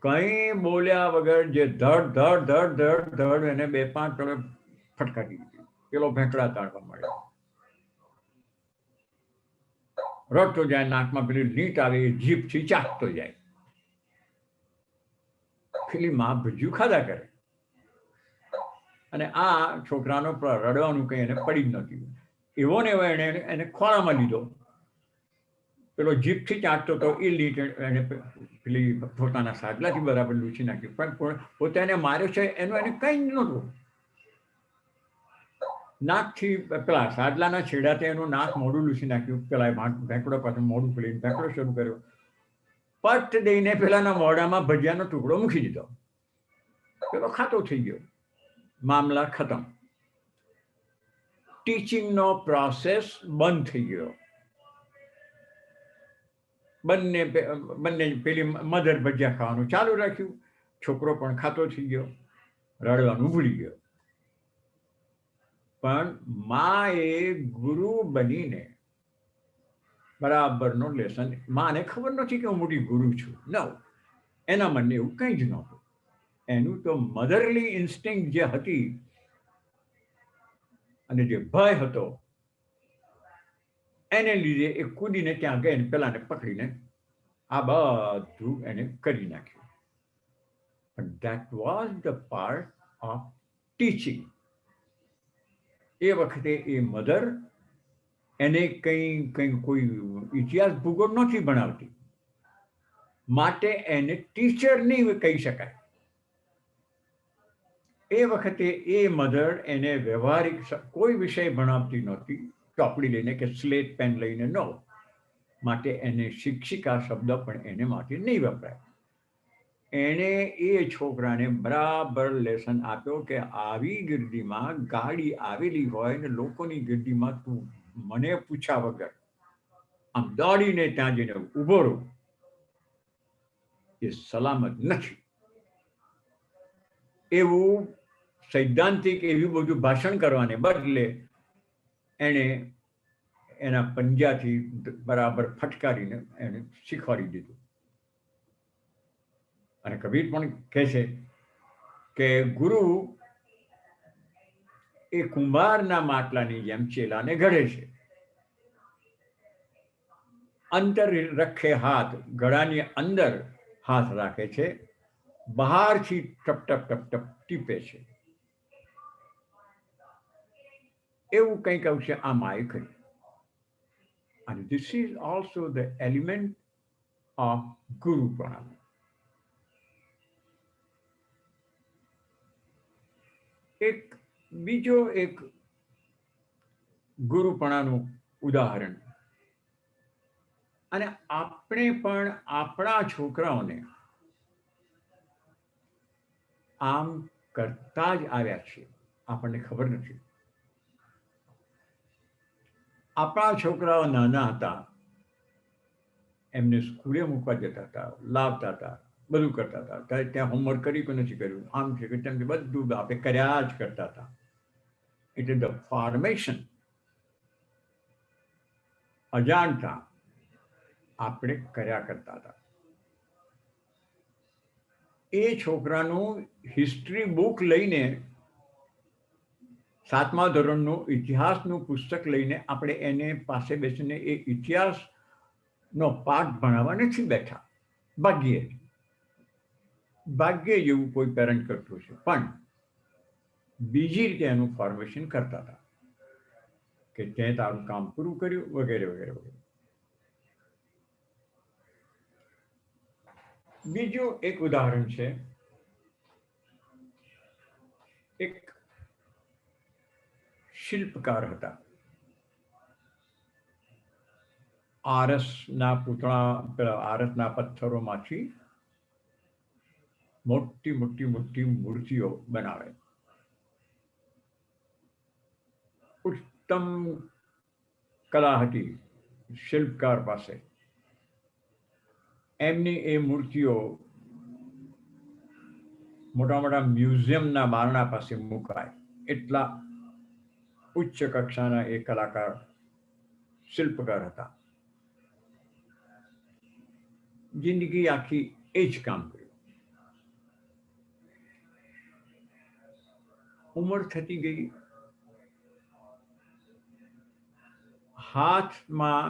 કંઈ બોલ્યા વગર જે ધડ ધડ ધડ ધડ ધડ એને 2-5 પેલો ફટકારી દીધી. પેલો ભેંકડા તાણવા મળ્યો. રડતો જાય, નાકમાં પેલી લીટ આવે, એ જીભથી ચાટતો જાય. પેલી માં ભજીયું ખાધા કરે, અને આ છોકરાનો રડવાનું કંઈ એને પડી જ નહોતી. એવો ને એવો એને ખોળામાં લીધો. પેલો જીભથી ચાટતો હતો, એ લીટ એને પેલી પોતાના સાદલાથી બરાબર લૂછી નાખ્યું. પણ પોતાને માર્યો છે એનું એને કંઈ જ નહોતું. નાકથી પેલા સાદલાના છેડાથી એનું નાક મોઢું લૂછી નાખ્યું. પેલા ભેંકડો પાસે મોઢું ખોલીને ભેંકડો શરૂ કર્યો. પટ દઈને પેલાના મોઢામાં ભજીયાનો ટુકડો મૂકી દીધો. પેલો ખાતો થઈ ગયો. મામલા ખતમ. ટીચિંગનો પ્રોસેસ બંધ થઈ ગયો. બંને પેલી મધર ભજીયા ખાવાનું ચાલુ રાખ્યું. છોકરો પણ ખાતો થઈ ગયો, રડવાનું ભૂલી ગયો. પણ માં એ ગુરુ બનીને બરાબરનો લેસન, માને ખબર નથી કે હું મોટી ગુરુ છું. ન, એના મનને એવું કંઈ જ નહોતું. એનું તો મધરલી ઇન્સ્ટિંક્ટ જે હતી અને જે ભય હતો, એને લીધે એ કૂદીને ત્યાં ગઈને પેલાને પકડીને આ બધું એને કરી નાખ્યું. But that was the part of teaching. એ વખતે એ મધર એને કંઈ કોઈ ઇતિહાસ ભૂગોળ નથી ભણાવતી, માટે એને ટીચર નહીં કહી શકાય. એ વખતે એ મધર એને વ્યવહારિક કોઈ વિષય ભણાવતી નહોતી, ચોપડી લઈને કે સ્લેટ પેન લઈને ન, માટે એને શિક્ષિકા શબ્દ પણ એને માટે નહીં વપરાય. એણે એ છોકરાને બરાબર લેસન આપ્યો કે આવી ગીર્દીમાં ગાડી આવેલી હોય ને લોકોની ગીર્દીમાં તું મને પૂછ્યા વગર આમ દોડીને ત્યાં જઈને ઊભો રહો, એ સલામત નથી. એવું સૈદ્ધાંતિક એવું બધું ભાષણ કરવાને બદલે એણે એના પંજાથી બરાબર ફટકારીને એને શીખવાડી દીધું. અને કબીર પણ કહે છે કે ગુરુ એ કુંભારના માટલાની જેમ ચેલાને ઘડે છે. અંતર રખે હાથ, ગળાની અંદર હાથ રાખે છે, બહારથી ટપ ટપ ટપ ટપ ટીપે છે. એવું કંઈક આવશે આ માએ કહ્યું. And this is also the element of Guru Pranam. એક બીજો એક ગુરુપણાનું ઉદાહરણ, અને આપણે પણ આપણા છોકરાઓને આમ કરતા જ આવ્યા છીએ, આપણને ખબર નથી. આપણા છોકરાઓ નાના હતા, એમને સ્કૂલે મૂકવા જતા હતા, લાવતા હતા, બધું કરતા હતા. ત્યાં હોમવર્ક કર્યું કે નથી કર્યું, આમ છે કે તેમ છે, બધું આપણે કર્યા જ કરતા હતા. એટલે ધ ફોર્મેશન અજાણતા આપણે કર્યા કરતા હતા. એ છોકરાનું હિસ્ટ્રી બુક લઈને, 7મા ધોરણનું ઇતિહાસનું પુસ્તક લઈને આપણે એને પાસે બેસીને એ ઇતિહાસનો પાઠ ભણાવવા નથી બેઠા. ભાગ્યે જેવું કોઈ પેરેન્ટ કરતું છે, પણ બીજી રીતે એનું ફોર્મેશન કરતા હતા કે તે તારું કામ પૂરું કર્યું વગેરે વગેરે વગેરે. બીજું એક ઉદાહરણ છે, એક શિલ્પકાર હતા. આરસના પૂતળા, પેલા આરસના પથ્થરોમાંથી મોટી મોટી મોટી મૂર્તિઓ બનાવે. ઉત્તમ કલા હતી શિલ્પકાર પાસે. એમની એ મૂર્તિઓ મોટા મોટા મ્યુઝિયમના બારણા પાસે મુકાય, એટલા ઉચ્ચ કક્ષાના એ કલાકાર શિલ્પકાર હતા. જિંદગી આખી એ જ કામ કર્યું. ઉંમર થતી ગઈ, હાથમાં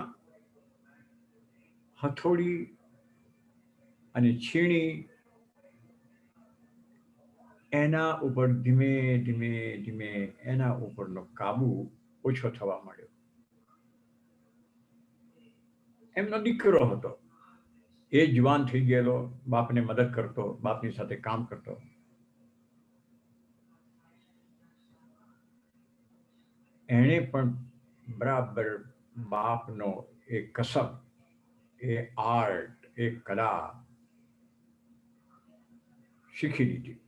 હથોડી અને છીણી એના ઉપર ધીમે ધીમે ધીમે એના ઉપરનો કાબુ ઓછો થવા માંડ્યો. એમનો દીકરો હતો, એ જવાન થઈ ગયેલો, બાપને મદદ કરતો, બાપની સાથે કામ કરતો. એણે પણ બરાબર બાપનો એ કસબ, એ આર્ટ, એ કલા શીખી લીધી.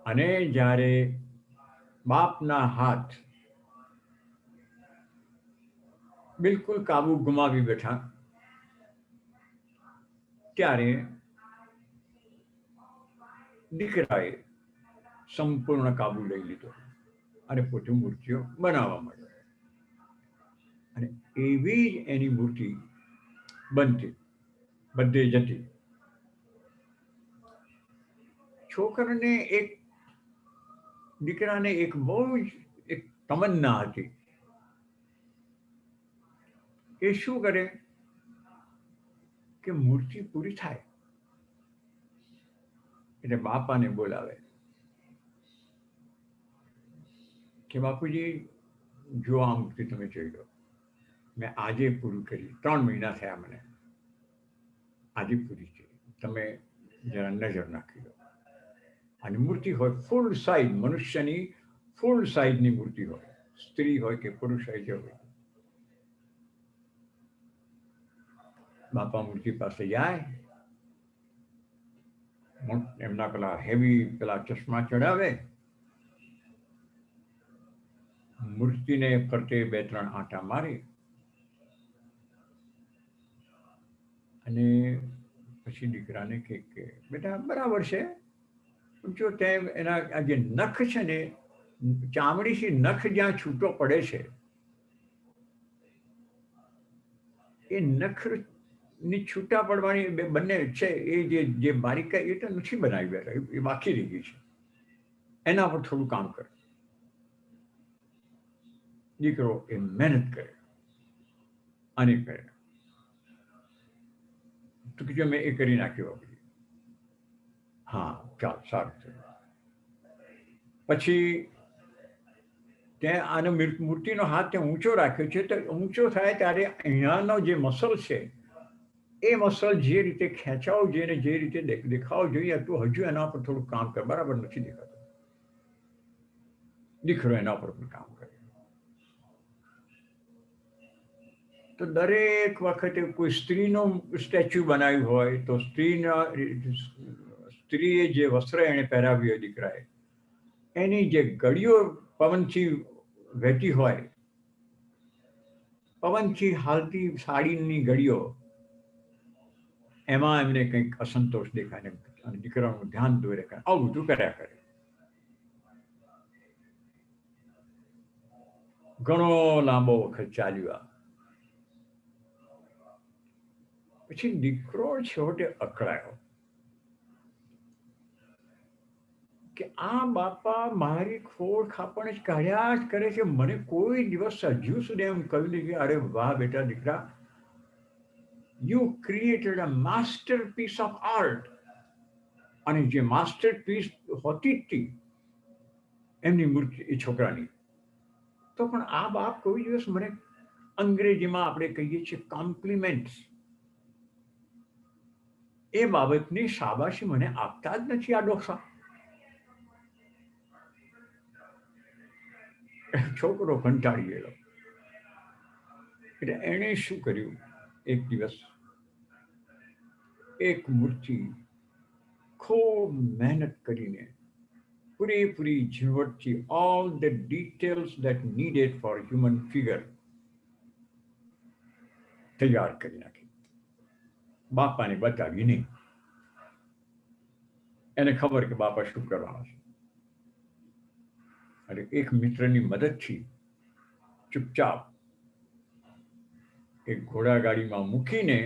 અને જ્યારે બાપના હાથ બિલકુલ કાબુ ગુમાવી બેઠા, ત્યારે દીકરાએ સંપૂર્ણ કાબુ લઈ લીધો અને પોતે મૂર્તિઓ બનાવવા માંડ્યો. અને એવી જ એની મૂર્તિ બનતી, બધે જતી. છોકરાને દીકરાને એક બહુ જ એક તમન્ના હતી. એ શું કરે કે મૂર્તિ પૂરી થાય એટલે બાપાને બોલાવે કે બાપુજી જો આ મૂર્તિ તમે જોઈ લો, મેં આજે પૂરું કરી, 3 મહિના થયા મને, આજે પૂરી છે. તમે જરા નજર નાખી લો. અને મૂર્તિ હોય ફૂલ સાઈઝ, મનુષ્યની ફૂલ સાઈઝની મૂર્તિ હોય, સ્ત્રી હોય કે પુરુષ હોય. બાપા મૂર્તિ પાસે જાય, એમના પેલા હેવી પેલા ચશ્મા ચડાવે, મૂર્તિને ફરતે 2-3 આંટા મારી અને પછી દીકરાને કે બેટા બરાબર છે, જો તે એના આ જે નખ છે ને, ચામડીથી નખ જ્યાં છૂટો પડે છે, એ નખ ની છૂટા પડવાની બંને છે, એ જે બારીકાઈ એ તો નથી બનાવી બેઠા, એ બાકી રહી ગઈ છે. એના પર થોડું કામ કરે. દીકરો એ મહેનત કરે અને કરે. તો કે મેં એ કરી નાખ્યું. હા ચાલ, સારું થયું. પછી ત્યાં આનો મૂર્તિનો હાથ ત્યાં ઊંચો રાખ્યો છે, તો ઊંચો થાય ત્યારે અહીંયાનો જે મસલ છે, એ મસલ જે રીતે ખેંચાવો જોઈએ ને જે રીતે દેખાવો જોઈએ, તો હજુ એના પર થોડું કામ કરે, બરાબર નથી દેખાતું. દીકરો એના પર પણ કામ કરે. તો દરેક વખતે કોઈ સ્ત્રીનો સ્ટેચ્યુ બનાવ્યું હોય તો સ્ત્રીએ જે વસ્ત્ર એને પહેરાવ્યું હોય દીકરાએ, એની જે ગળીઓ પવનથી વહેતી હોય, પવનથી હાલતી સાડીની ગળીઓ, એમાં એમને કંઈક અસંતોષ દેખાય અને દીકરાનું ધ્યાન દોરે કરે. આવું બધું કર્યા કરે. ઘણો લાંબો વખત ચાલ્યો. પછી દીકરો છેવટે અકળાયો કે આ બાપા મારી ખોળ ખાપણ જ કાઢ્યા જ કરે છે, મને કોઈ દિવસ હજુ સુધી એમ કહ્યું નહીં કે અરે વાહ બેટા દીકરા, you created a masterpiece of art. અને જે માસ્ટરપીસ હોતી હતી એમની મૂર્તિ, એ છોકરાની, તો પણ આ બાપ કોઈ દિવસ મને, અંગ્રેજીમાં આપણે કહીએ છીએ કોમ્પ્લિમેન્ટ્સ, એ બાબતની શાબાશી મને આપતા જ નથી આ ડોસા. છોકરો કંટાળી ગયેલો. એટલે એણે શું કર્યું, એક દિવસ એક મૂર્તિ ખૂબ મહેનત કરીને, પૂરેપૂરી ઝીણવટથી, all the details that needed for human figure તૈયાર કરી નાખી. બાપાને બતાવી નહીં. એને ખબર કે બાપા શું કરવાના છે. અને એક મિત્રની મદદથી ચૂપચાપ એક ઘોડાગાડીમાં મૂકીને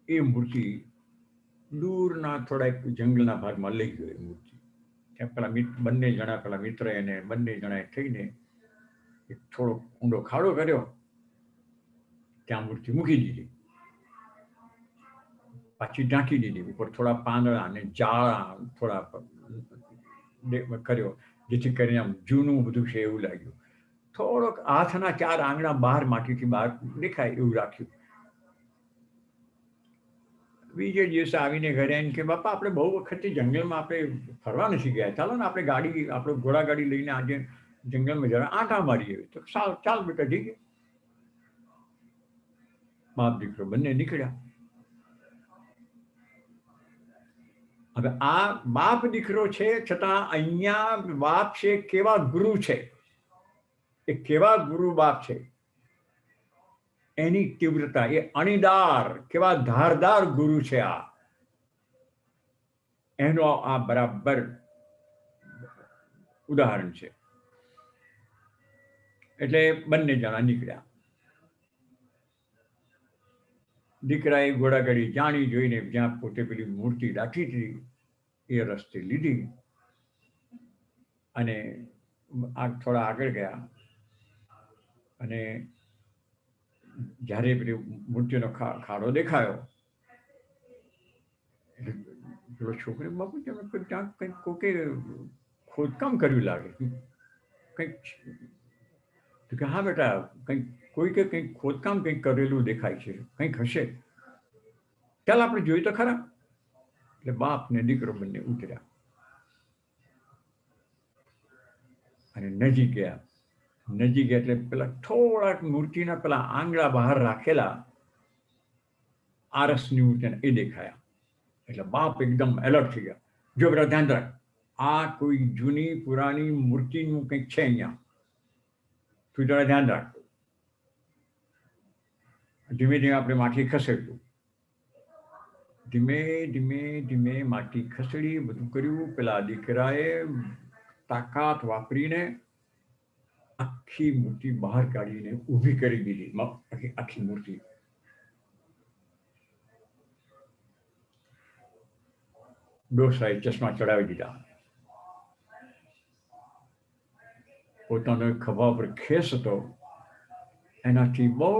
એ મૂર્તિ દૂરના થોડા એક જંગલના ભાગમાં લઈ ગયો. એ મૂર્તિ ત્યાં પેલા બંને જણા, પેલા મિત્ર એને બંને જણાએ થઈને એક થોડો ઊંડો ખાડો કર્યો, ત્યાં મૂર્તિ મૂકી દીધી, પાછી ઢાંકી દીધી. ઉપર થોડા પાંદડા અને જાળા થોડા કર્યો, જેથી કરીને આમ જૂનું બધું છે એવું લાગ્યું. થોડોક હાથના 4 આંગળા બહાર, માટીથી બહાર દેખાય એવું રાખ્યું. બીજે દિવસે આવીને ઘરે આવીને કે બાપા આપણે બહુ વખતથી જંગલમાં આપણે ફરવા નથી ગયા, ચાલો ને આપણે ગાડી, આપણે ઘોડાગાડી લઈને આજે જંગલમાં જરા આંટા મારીએ. તો ચાલ બેટા, ઠીક છે. બાપ દીકરો બંને નીકળ્યા. હવે આ બાપ દીકરો છે, છતાં અહીંયા બાપ છે કેવા ગુરુ છે, એ કેવા ગુરુ બાપ છે, એની તીવ્રતા, એ અણીદાર કેવા ધારદાર ગુરુ છે આ, એનો આ બરાબર ઉદાહરણ છે. એટલે બંને જણા નીકળ્યા. દીકરાએ ઘોડાગાડી જાણી જોઈને જ્યાં પોતે પેલી મૂર્તિ રાખી હતી એ રસ્તે લીધી અને થોડા આગળ ગયા. અને જ્યારે પેલી મૂર્તિનો ખાડો દેખાયો એટલે પેલો છોકરી, બાપુ તમે ત્યાં કંઈક કોકે ખોદકામ કર્યું લાગે. કંઈક તો કે હા બેટા કંઈક કોઈ કે કંઈક ખોદકામ કંઈક કરેલું દેખાય છે, કંઈક હશે, ચાલ આપણે જોઈ તો ખરા. એટલે બાપ ને દીકરો બંને ઉતર્યા અને નજીક ગયા. નજીક ગયા એટલે પેલા થોડાક મૂર્તિના પેલા આંગળા બહાર રાખેલા આરસની મૂર્તિને એ દેખાયા. એટલે બાપ એકદમ એલર્ટ થઈ ગયા. જો બેટા ધ્યાન રાખ, આ કોઈ જૂની પુરાની મૂર્તિનું કંઈક છે અહીંયા, તું જરા ધ્યાન રાખ. ધીમે ધીમે આપણે માટી ખસેડ્યું. ધીમે ધીમે ધીમે માટી ખસેડી બધું કર્યું. પેલા દીકરાએ તાકાત વાપરીને આખી મૂર્તિ બહાર કાઢીને ઊભી કરી દીધી. આખી મૂર્તિ ડોસાએ ચશ્મા ચડાવી દીધા. પોતાનો ખભા પર ખેસ હતો, એનાથી બહુ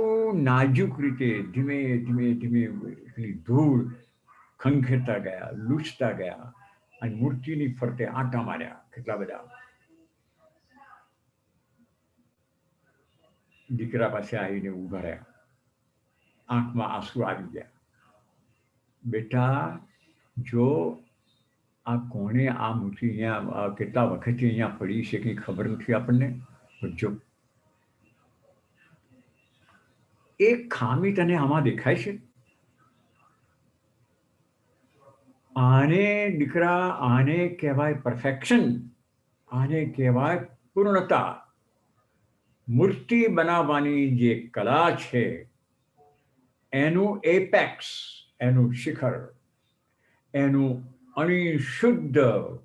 નાજુક રીતે ધીમે ધીમે ધીમે પેલી ધૂળ ખંખેરતા ગયા, લૂછતા ગયા અને મૂર્તિની ફરતે આંટા માર્યા કેટલા બધા. દીકરા પાસે આવીને ઊભા રહ્યા. આંખમાં આંસુ આવી ગયા. બેટા જો આ કોણે આ મૂર્તિ અહીંયા કેટલા વખતથી અહીંયા પડી છે કંઈ ખબર નથી આપણને, જો એક ખામી તને આમાં દેખાય છે? આને દીકરા, આને કહેવાય પરફેક્શન, આને કહેવાય પૂર્ણતા. મૂર્તિ બનાવવાની જે કલા છે એનું એપેક્સ, એનું શિખર, એનું અણિશુદ્ધ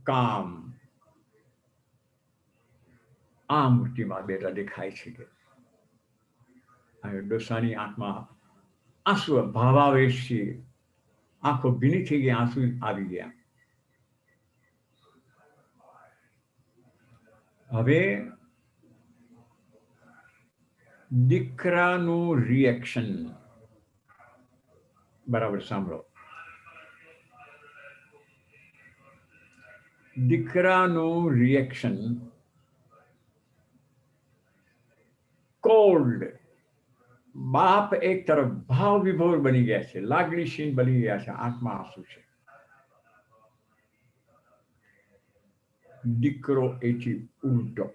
કામ આ મૂર્તિમાં બેટા દેખાય છે. કે અને ડોસાની આંખમાં આંસુ ભાવાવેશથી આંખો ભીની થઈ ગઈ, આંસુ આવી ગયા. હવે દીકરાનું રિએક્શન બરાબર સાંભળો. દીકરાનું રિએક્શન કોલ્ડ. બાપ એક તરફ ભાવ વિભોર બની ગયા છે, લાગણીશીલ બની ગયા છે, આંખમાં આંસુ છે. દીકરો એથી ઉલટો.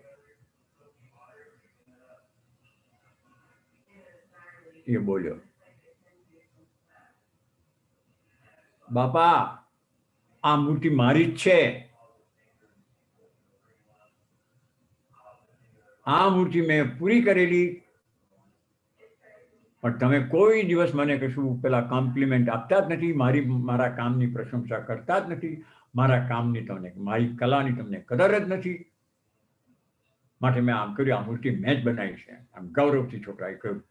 એ બોલ્યો, બાપા આ મૂર્તિ મારી જ છે, આ મૂર્તિ મેં પૂરી કરેલી, પણ તમે કોઈ દિવસ મને કશું પેલા કોમ્પ્લિમેન્ટ આપતા જ નથી, મારા કામની પ્રશંસા કરતા જ નથી, મારા કામની તમને, મારી કલાની તમને કદર જ નથી, માટે મેં આમ કર્યું, આ મૂર્તિ મેં જ બનાવી છે. આમ ગૌરવથી છોકરાએ કહ્યું.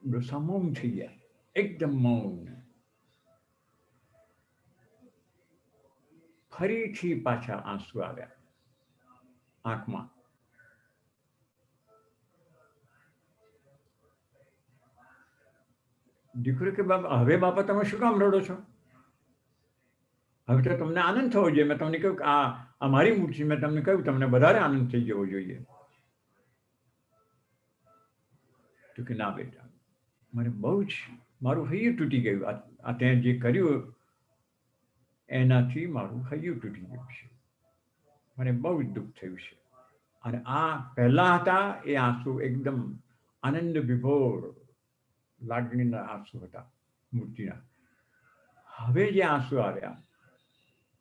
ડોસા મૌન થઈ ગયા, એકદમ મૌન. ફરીથી પાછા આંસુ આવ્યા આંખમાં. દીકરો કે હવે બાપા તમે શું કામ રડો છો? હવે તો તમને આનંદ થવો જોઈએ. મેં તમને કહ્યું કે આ મારી મૂર્તિ, મેં તમને કહ્યું તમને વધારે આનંદ થઈ જવો જોઈએ. તો કે ના બેટા, મને બહુ જ મારું હૈયું તૂટી ગયું. આ તે જે કર્યું એનાથી મારું હૈયું તૂટી ગયું છે, મને બહુ જ દુઃખ થયું છે. અને આ પહેલા હતા એ આંસુ એકદમ આનંદ વિભોર લાગણીના આંસુ હતા મૂર્તિના. હવે જે આંસુ આવ્યા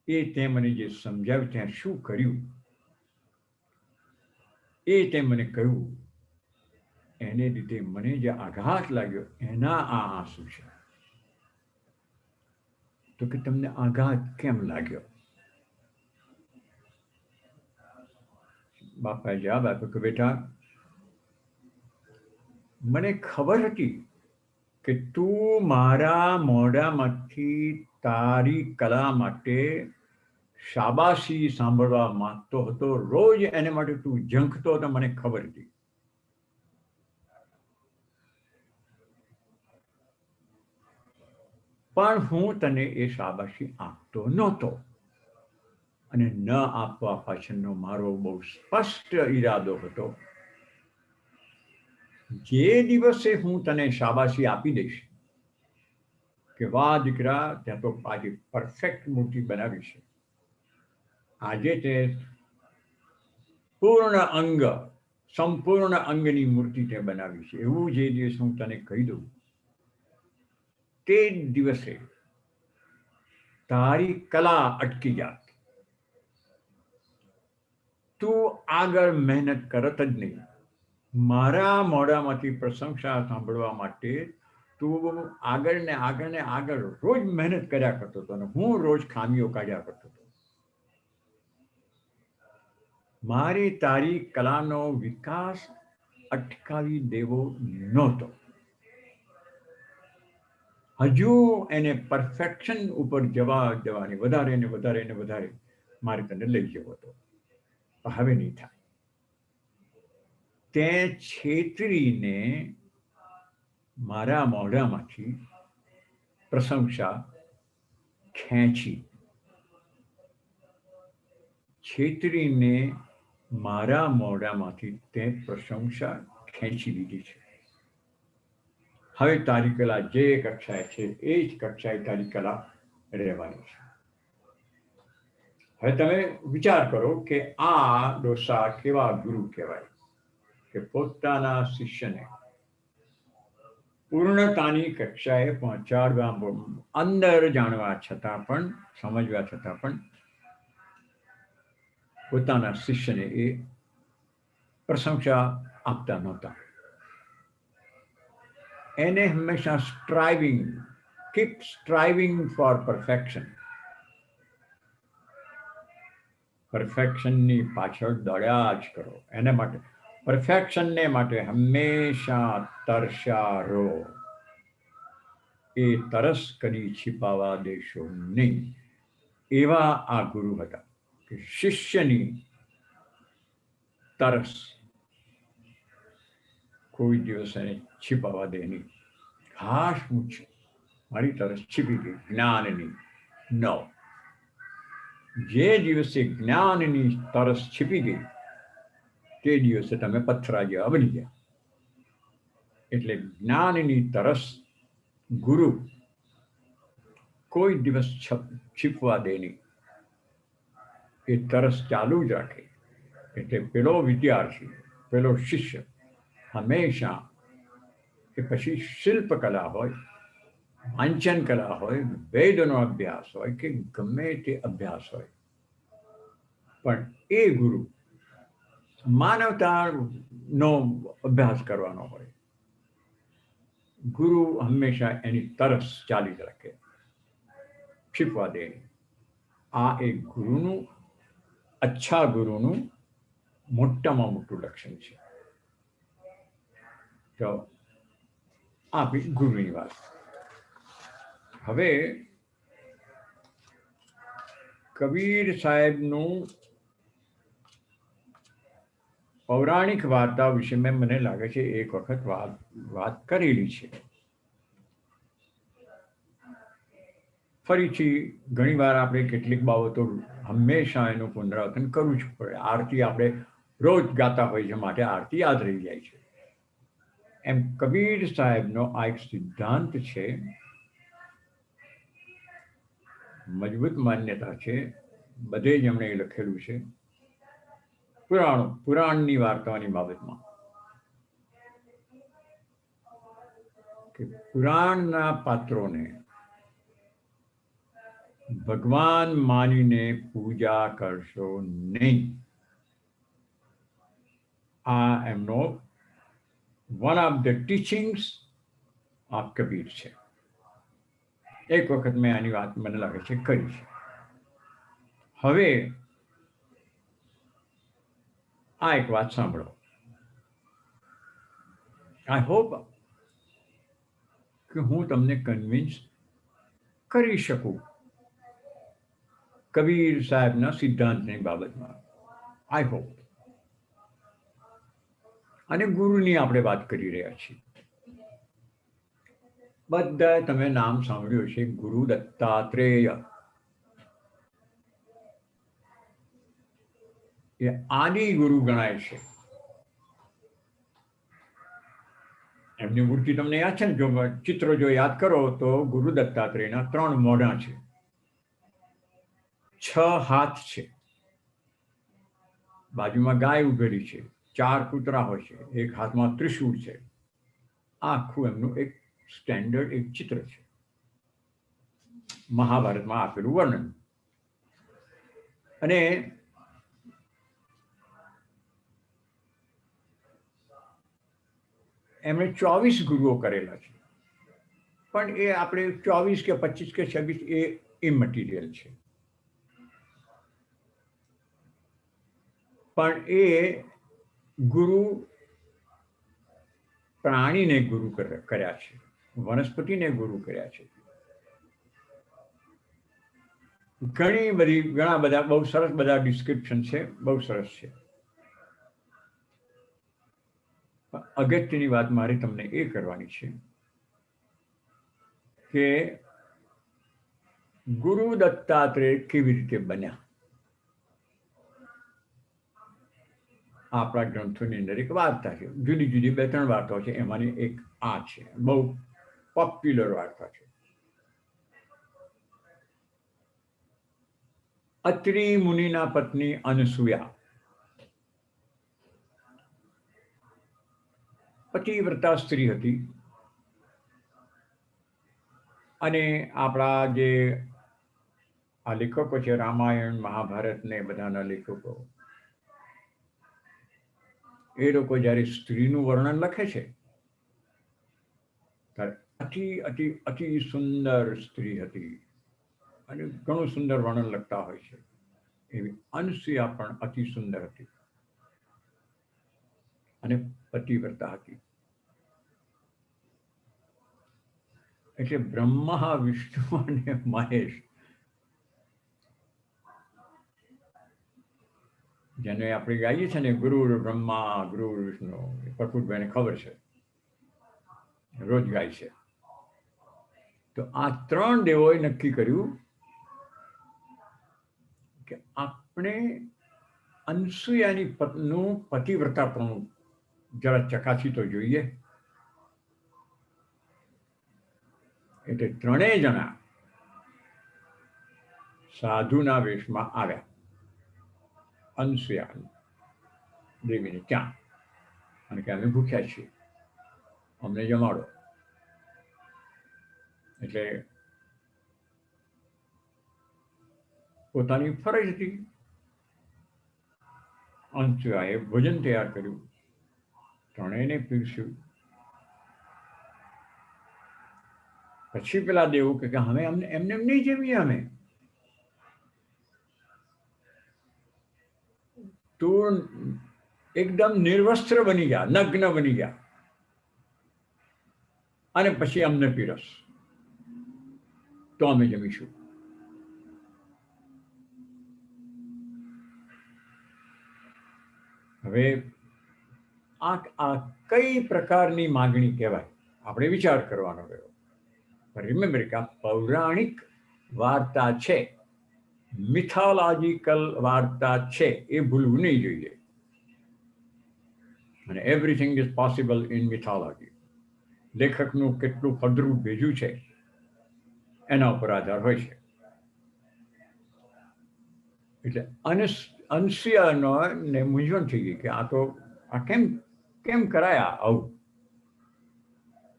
એ તે મને જે સમજાવ્યું, ત્યાં શું કર્યું એ તે મને કહ્યું, એને લીધે મને જે આઘાત લાગ્યો એના આ આંસુ છે. તો કે તમને આઘાત કેમ લાગ્યો? બાપાએ જવાબ આપ્યો કે બેટા, મને ખબર હતી કે તું મારા મોઢામાંથી તારી કલા માટે શાબાશી સાંભળવા માંગતો હતો, રોજ એને માટે તું ઝંખતો હતો, મને ખબર હતી. પણ હું તને એ શાબાશી આપતો નહોતો, અને ન આપવા પાછળનો મારો બહુ સ્પષ્ટ ઈરાદો હતો, જે દિવસે હું તને શાબાશી આપી દઈશ કે વાહ દીકરા, ત્યાં તો આજે પરફેક્ટ મૂર્તિ બનાવી છે, આજે તે પૂર્ણ અંગ, સંપૂર્ણ અંગની મૂર્તિ તે બનાવી છે, એવું જે દિવસ હું તને કહી દઉં, તે જ દિવસે તારી કલા અટકી જાત, તું આગળ મહેનત કરત જ નહીં. મારા મોઢામાંથી પ્રશંસા સાંભળવા માટે તું આગળ ને આગળ ને આગળ રોજ મહેનત કર્યા કરતો હતો, અને હું રોજ ખામીઓ કાઢ્યા કરતો હતો. મારે તારી કલાનો વિકાસ અટકાવી દેવો નહોતો. હજુ એને પરફેક્શન ઉપર જવાની વધારે ને વધારે ને વધારે મારે તને લઈ જવો હતો, હવે નહીં થાય. તે છેતરીને મારા મોઢામાંથી પ્રશંસા ખેંચી, છેતરીને મારા મોઢામાંથી તે પ્રશંસા ખેંચી લીધી છે. હવે તારી કલા જે કક્ષાએ છે એ જ કક્ષાએ તારી કલા રહેવાની છે. હવે તમે વિચાર કરો કે આ ડોસા કેવા ગુરુ કહેવાય કે પોતાના શિષ્યને પૂર્ણતાની કક્ષાએ પહોંચાડવા, અંદર જાણવા છતાં પણ, સમજવા છતાં પણ પોતાના શિષ્યને એ પ્રશંસા આપતા નહોતા. એને હંમેશા કીપ સ્ટ્રાઇવિંગ ફોર પરફેક્શન, પરફેક્શનની પાછળ દોડ્યા જ કરો. એને માટે, પરફેક્શનને માટે હંમેશા તરસ્યા રહો. એ તરસ કદી छिपावा દેશો નહીં. એવા આ ગુરુ હતા કે શિષ્યની તરસ કોઈ દિવસ એને छिपावा દે નહીં. ખાસ પૂછ્યું, મારી તરસ છીપી ગઈ જ્ઞાનની. નો, જે દિવસે જ્ઞાનની તરસ છીપી ગઈ તે દિવસે તમે પથ્થરા જેવા બની ગયા. એટલે જ્ઞાનની તરસ ગુરુ કોઈ દિવસ છીપવા દે નહીં. એ તરસ ચાલુ જ રાખે. એટલે પેલો વિદ્યાર્થી, પેલો શિષ્ય હંમેશા, કે પછી શિલ્પકલા હોય, વાંચન કલા હોય, વેદનો અભ્યાસ હોય કે ગમે તે અભ્યાસ હોય, પણ એ ગુરુ માનવતાનો અભ્યાસ કરવાનો હોય. ગુરુ હંમેશા એની તરસ ચાલી જ રાખે, છીપવા દે. આ એક ગુરુનું, અચ્છા ગુરુનું મોટામાં મોટું લક્ષણ છે. તો આપણી ગુરુની વાત. હવે કબીર સાહેબનું પૌરાણિક વાર્તા વિશે મને લાગે છે એક વખત વાત કરેલી છે. ફરીથી ઘણીવાર આપણે કેટલીક બાબતો હંમેશા એનું પુનરાવર્તન કરવું જ પડે. આરતી આપણે રોજ ગાતા હોય છે, માટે આરતી યાદ રહી જાય છે. એમ કબીર સાહેબનો આ એક સિદ્ધાંત છે, મજબૂત માન્યતા છે, બધે જ એમણે લખેલું છે પુરાણની વાર્તાઓની બાબતમાં, કે પુરાણના પાત્રોને ભગવાન માનીને પૂજા કરશો નહીં. આ એમનો one of the teachings of Kabir છે. એક વખત મેં આની વાત મને લાગે છે કરી છે. હવે આ એક વાત સાંભળો. આઈ હોપ કે હું તમને કન્વિન્સ કરી શકું કબીર સાહેબના સિદ્ધાંતની બાબતમાં. I hope. અને ગુરુની આપણે વાત કરી રહ્યા છીએ. બધા તમે નામ સાંભળ્યું છે, ગુરુ દત્તાત્રેય. એ આદિ ગુરુ ગણાય છે. એમની મૂર્તિ તમને યાદ છે ને? જો ચિત્રો જો યાદ કરો તો ગુરુ દત્તાત્રેયના 3 મોઢા છે, 6 હાથ છે, બાજુમાં ગાય ઉભેલી છે, 4 કૂતરા હોય છે, એક હાથમાં ત્રિશૂળ છે. આખું એમનું એક સ્ટેન્ડર્ડ એક ચિત્ર છે, મહાભારતમાં આપેલું વર્ણન. અને એમણે 24 ગુરુઓ કરેલા છે, પણ એ આપણે 24 કે 25 કે 26 એ ઇમટીરિયલ છે. પણ એ ગુરુ પ્રાણીને ગુરુ કર્યા છે, વનસ્પતિને ગુરુ કર્યા છે. ઘણા બધા બહુ સરસ બધા ડિસ્ક્રિપ્શન છે, બહુ સરસ છે. અગત્યની વાત મારે તમને એ કરવાની છે કે ગુરુ દત્તાત્રેય કેવી રીતે બન્યા. આપણા ગ્રંથોની અંદર એક વાર્તા છે, જુદી જુદી 2-3 વાર્તાઓ છે, એમાંની એક આ છે, બહુ પોપ્યુલર વાર્તા છે. અત્રિ મુનિના પત્ની અનસૂયા પતિવ્રતા સ્ત્રી હતી. અને આપણા જે આ લેખકો છે, રામાયણ મહાભારત ને બધાના લેખકો, એ લોકો જ્યારે સ્ત્રીનું વર્ણન લખે છે ત્યારે અતિ અતિ અતિ સુંદર સ્ત્રી હતી અને ઘણું સુંદર વર્ણન લખતા હોય છે. એવી અનસૂયા પણ અતિ સુંદર હતી અને પતિવ્રતા હતી. એટલે બ્રહ્મા વિષ્ણુ અને મહેશ, જેને આપણે ગાઈએ છીએ ને, ગુરુ બ્રહ્મા ગુરુ વિષ્ણુ, પ્રકૃતભાઈને ખબર છે, રોજ ગાય છે. તો આ 3 દેવોએ નક્કી કર્યું કે આપણે અનસૂયાની નું પતિવ્રતાપણું જરા ચકાસી તો જોઈએ. એટલે 3 જણા સાધુના વેશમાં આવ્યા અનસૂયા દેવીને ત્યાં, અને કે અમે ભૂખ્યા છીએ, અમને જમાડો. એટલે પોતાની ફરજ હતી. અનસૂયાએ ભોજન તૈયાર કર્યું, 3ને પીરસ્યું. પછી પેલા દેવો કે અમે એમને નહીં જમીએ, અમે તું એકદમ નિર્વસ્ત્ર બની ગયા, નગ્ન બની ગયા, અને પછી અમને પીરસ તો અમે જમીશું. હવે આ કઈ પ્રકારની માગણી કહેવાય, આપણે વિચાર કરવાનો રહ્યો. રિમેમ્બર કે આ પૌરાણિક વાર્તા છે, મિથોલોજીકલ વાર્તા છે, એ ભૂલવું નહીં જોઈએ. અને એવરીથિંગ ઇઝ પોસિબલ ઇન મિથોલોજી. લેખકનું કેટલું ફળદ્રુપ ભેજું છે એના ઉપર આધાર હોય છે. એટલે અનસૂયાનો ને મૂંઝવણ થઈ ગઈ કે આ તો આ કેમ કરાયા આવું.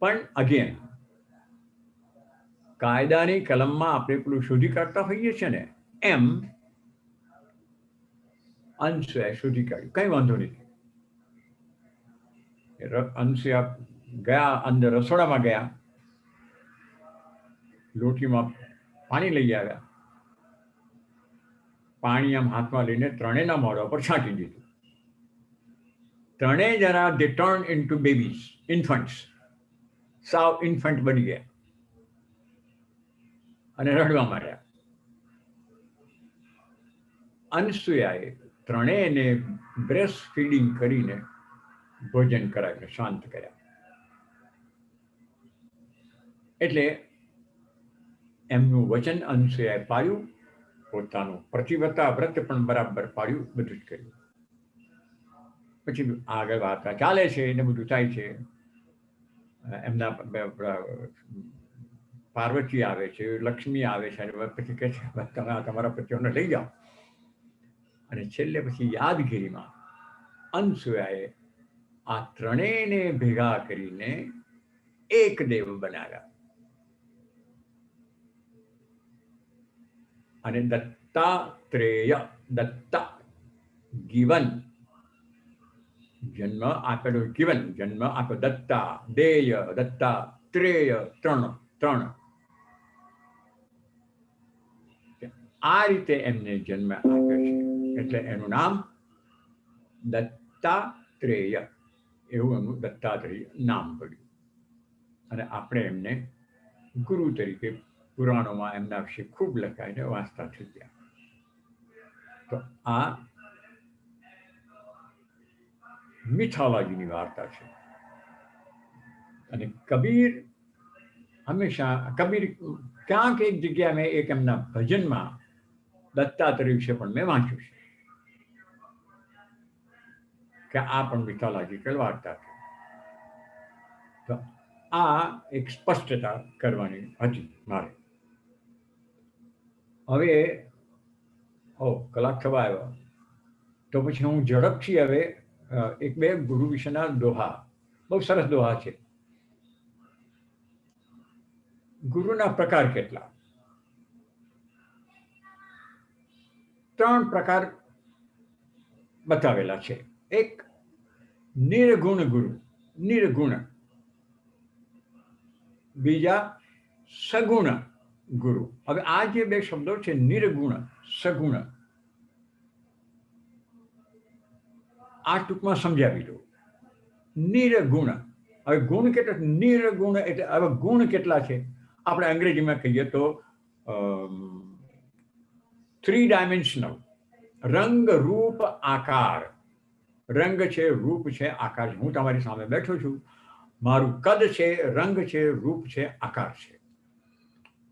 પણ અગેન કાયદાની કલમમાં આપણે પેલું શોધી કાઢતા હોઈએ છીએ ને, એમ અનસૂયાએ શોધી કાઢ્યું, કઈ વાંધો નથી. અનસૂયા ગયા, અંદર રસોડામાં ગયા, લોટીમાં પાણી લઈ આવ્યા, પાણી આમ હાથમાં લઈને 3ના મોઢા પર છાંટી દીધું. 3 જણા they turned into babies, infants, સાવ ઇન્ફન્ટ બની ગયા અને રડવા માંડ્યા. અનસૂયાએ 3ને બ્રેસ્ટ ફીડિંગ કરીને ભોજન કરાવીને શાંત કર્યા. એટલે એમનું વચન અનસૂયાએ પાળ્યું, પોતાનું પ્રતિવ્રતા વ્રત પણ બરાબર પાળ્યું, બધું જ કર્યું. પછી આગળ વાર્તા ચાલે છે ને બધું થાય છે. એમના પાર્વતી આવે છે, લક્ષ્મી આવે છે, અને પછી કહે છે તમે આ તમારા પતિઓને લઈ જાઓ. અને છેલ્લે પછી યાદગીરીમાં અનસૂયાએ આ ત્રણેયને ભેગા કરીને એક દેવ બનાવ્યા. અને દત્તાત્રેય, દત્તા ગિવન, જન્મ આપેલો ગિવન, જન્મ આપ્યો દત્તા, દેય, દત્તા, ત્રેય, ત્રણ. આ રીતે એમને જન્મ આપ્યો છે, એટલે એનું નામ દત્તાત્રેય, એવું એનું દત્તાત્રેય નામ પડ્યું. અને આપણે એમને ગુરુ તરીકે પુરાણોમાં એમના વિશે ખૂબ લખાઈને વાંચતા થઈ ગયા. તો આ મિથોલોજીની વાર્તા છે. અને કબીર હંમેશા, કબીર ક્યાંક એક જગ્યાએ મેં એક એમના ભજનમાં દત્તાત્રેય વિશે પણ મેં વાંચ્યું છે કે આ પણ મિથોલોજીકલ વાર્તા છે. તો આ એક સ્પષ્ટતા કરવાની હતી મારે. હવે કલાક થવા આવ્યો, તો પછી હું ઝડપથી હવે એક બે ગુરુ વિશેના દોહા, બહુ સરસ દોહા છે. ગુરુના પ્રકાર કેટલા? 3 પ્રકાર બતાવેલા છે. એક નિર્ગુણ ગુરુ, નિર્ગુણ. બીજા સગુણ ગુરુ. હવે આ જે બે શબ્દો છે, નિર્ગુણ, સગુણ, આ ટૂંકમાં સમજાવી દો. નિર્ગુણ, હવે ગુણ કેટલા? નિર્ગુણ એટલે હવે ગુણ કેટલા છે? આપણે અંગ્રેજીમાં કહીએ તો 3 ડાયમેન્શનલ, રંગ, રૂપ, આકાર. રંગ છે, રૂપ છે, આકાર છે. હું તમારી સામે બેઠો છું, મારું કદ છે, રંગ છે, રૂપ છે, આકાર છે,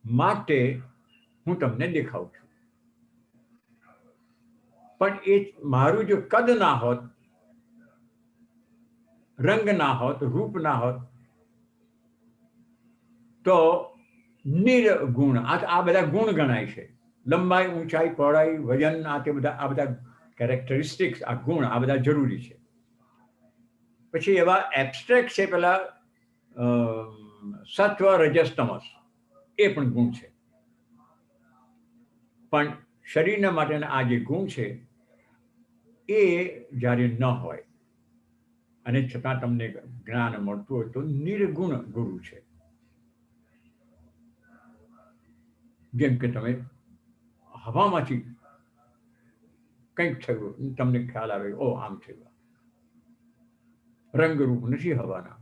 માટે હું તમને દેખાઉં છું. પણ એ મારું જો કદ ના હોત, રંગ ના હોત, રૂપ ના હોત, તો નિર્ગુણ. આ બધા ગુણ ગણાય છે. લંબાઈ, ઊંચાઈ, પહોળાઈ, વજન, આ બધા કેરેક્ટરિસ્ટિક્સ, આ ગુણ, આ બધા જરૂરી છે. પછી એવા એબ્સ્ટ્રેક્ટ છે પેલા સત્વ, રજસ, તમસ, એ પણ ગુણ છે. પણ શરીરના માટેના આ જે ગુણ છે એ જ્યારે ન હોય અને છતાં તમને જ્ઞાન મળતું હોય તો નિર્ગુણ ગુરુ છે. જેમ કે તમે હવામાંથી કંઈક થયું, તમને ખ્યાલ આવે, ઓ આમ થયું. રંગરૂપ નથી હવાના.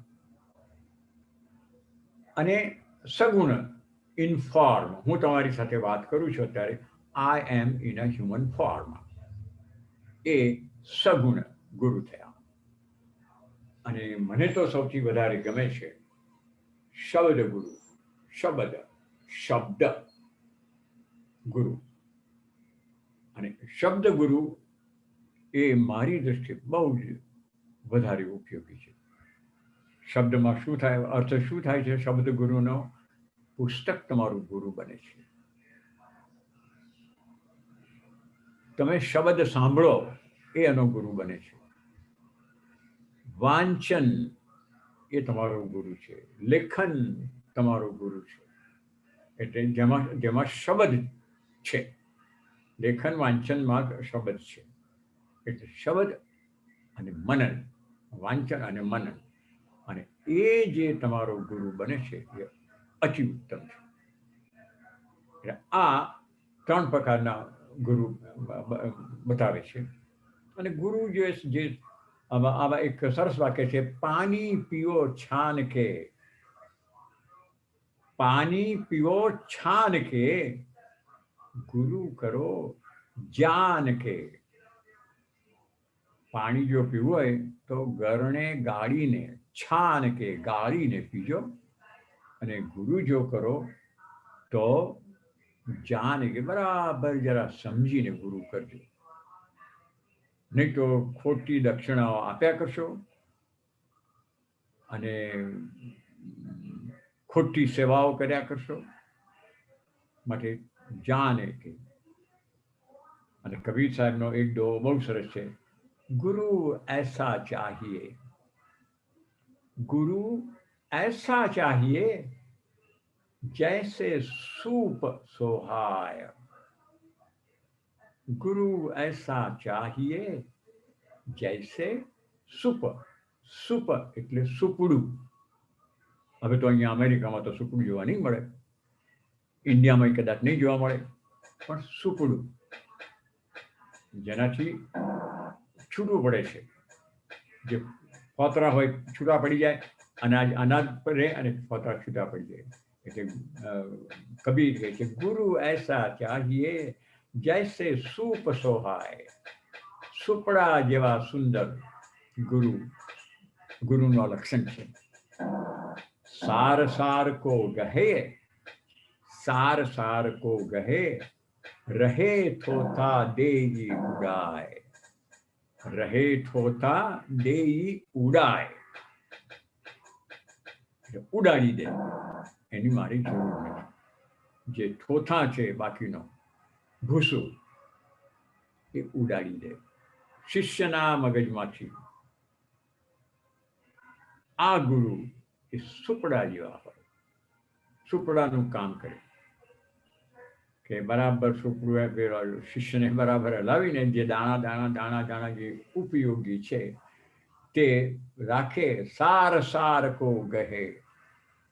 અને સગુણ, ઇનફોર્મ. હું તમારી સાથે વાત કરું છું અત્યારે, આઈ એમ ઇન અ હ્યુમન ફોર્મ. એ સગુણ ગુરુ થયા. અને મને તો સૌથી વધારે ગમે છે શબ્દ ગુરુ. શબ્દ ગુરુ. અને શબ્દ ગુરુ એ મારી દ્રષ્ટિએ બહુ જ વધારે ઉપયોગી છે. શબ્દમાં શું થાય, અર્થ શું થાય છે શબ્દ ગુરુનો? પુસ્તક તમારું ગુરુ બને છે. તમે શબ્દ સાંભળો એ એનો ગુરુ બને છે. વાંચન એ તમારો ગુરુ છે. લેખન તમારો ગુરુ છે. એટલે જેમાં શબ્દ છે, લેખન વાંચનમાં શબ્દ છે. એટલે શબ્દ અને મનન, વાંચન અને મનન, અને એ જે તમારો ગુરુ બને છે એ અતિ ઉત્તમ છે. એટલે આ 3 પ્રકારના ગુરુ બતાવે છે. અને ગુરુ જે આવા એક સરસ વાક્ય છે, પાણી પીઓ છાન કે, પાણી પીઓ છાન કે, ગુરુ કરો જાન કે. પાણી જો પીવું હોય તો ગરણે ગાળીને, છાન કે ગાળીને પીજો. અને ગુરુ જો કરો તો જાને કે બરાબર જરા સમજીને ગુરુ કરજો, નહીં તો ખોટી દક્ષિણાઓ આપ્યા કરશો અને ખોટી સેવાઓ કર્યા કરશો. માટે જાને કે. અને કબીર સાહેબનો એક દો બહુ સરસ છે, ગુરુ ऐसा चाहिए, गुरु ऐसा चाहिए जैसे सूप सोहाय. गुरु ऐसा चाहिए जैसे सूप. सूप એટલે સુપડું. હવે તો અહીંયા અમેરિકામાં તો સુપડું જોવા નહીં મળે, ઇન્ડિયામાં કદાચ નહીં જોવા મળે, પણ સુપડું જેનાથી છૂટું પડે છે, જે ફોતરા હોય છૂટા પડી જાય, અનાજ પર રહે અને ફોતરા છૂટા પડી જાય. એટલે કબીર કહે છે ગુરુ ऐसा चाहिए जैसे सूप सोहाय. સુપડા જેવા સુંદર ગુરુ ગુરુનો લક્ષણ છે. સાર સાર કો ગહે, સાર સાર કો ગહે, રહે થોતા દેઈ ઉડાય. રહે થોતા દેઈ ઉડાય, ઉડાડી દે, એની મારી જરૂર નથી. જે થોથા છે બાકીનો ભૂસું એ ઉડાડી દે શિષ્યના મગજમાંથી. આ ગુરુ એ સુપડા જેવા હોય, સુપડાનું કામ કરે કે બરાબર સુપડું શિષ્યને બરાબર હલાવીને જે દાણા દાણા દાણા દાણા જે ઉપયોગી છે તે રાખે. સાર સાર કો ગહે,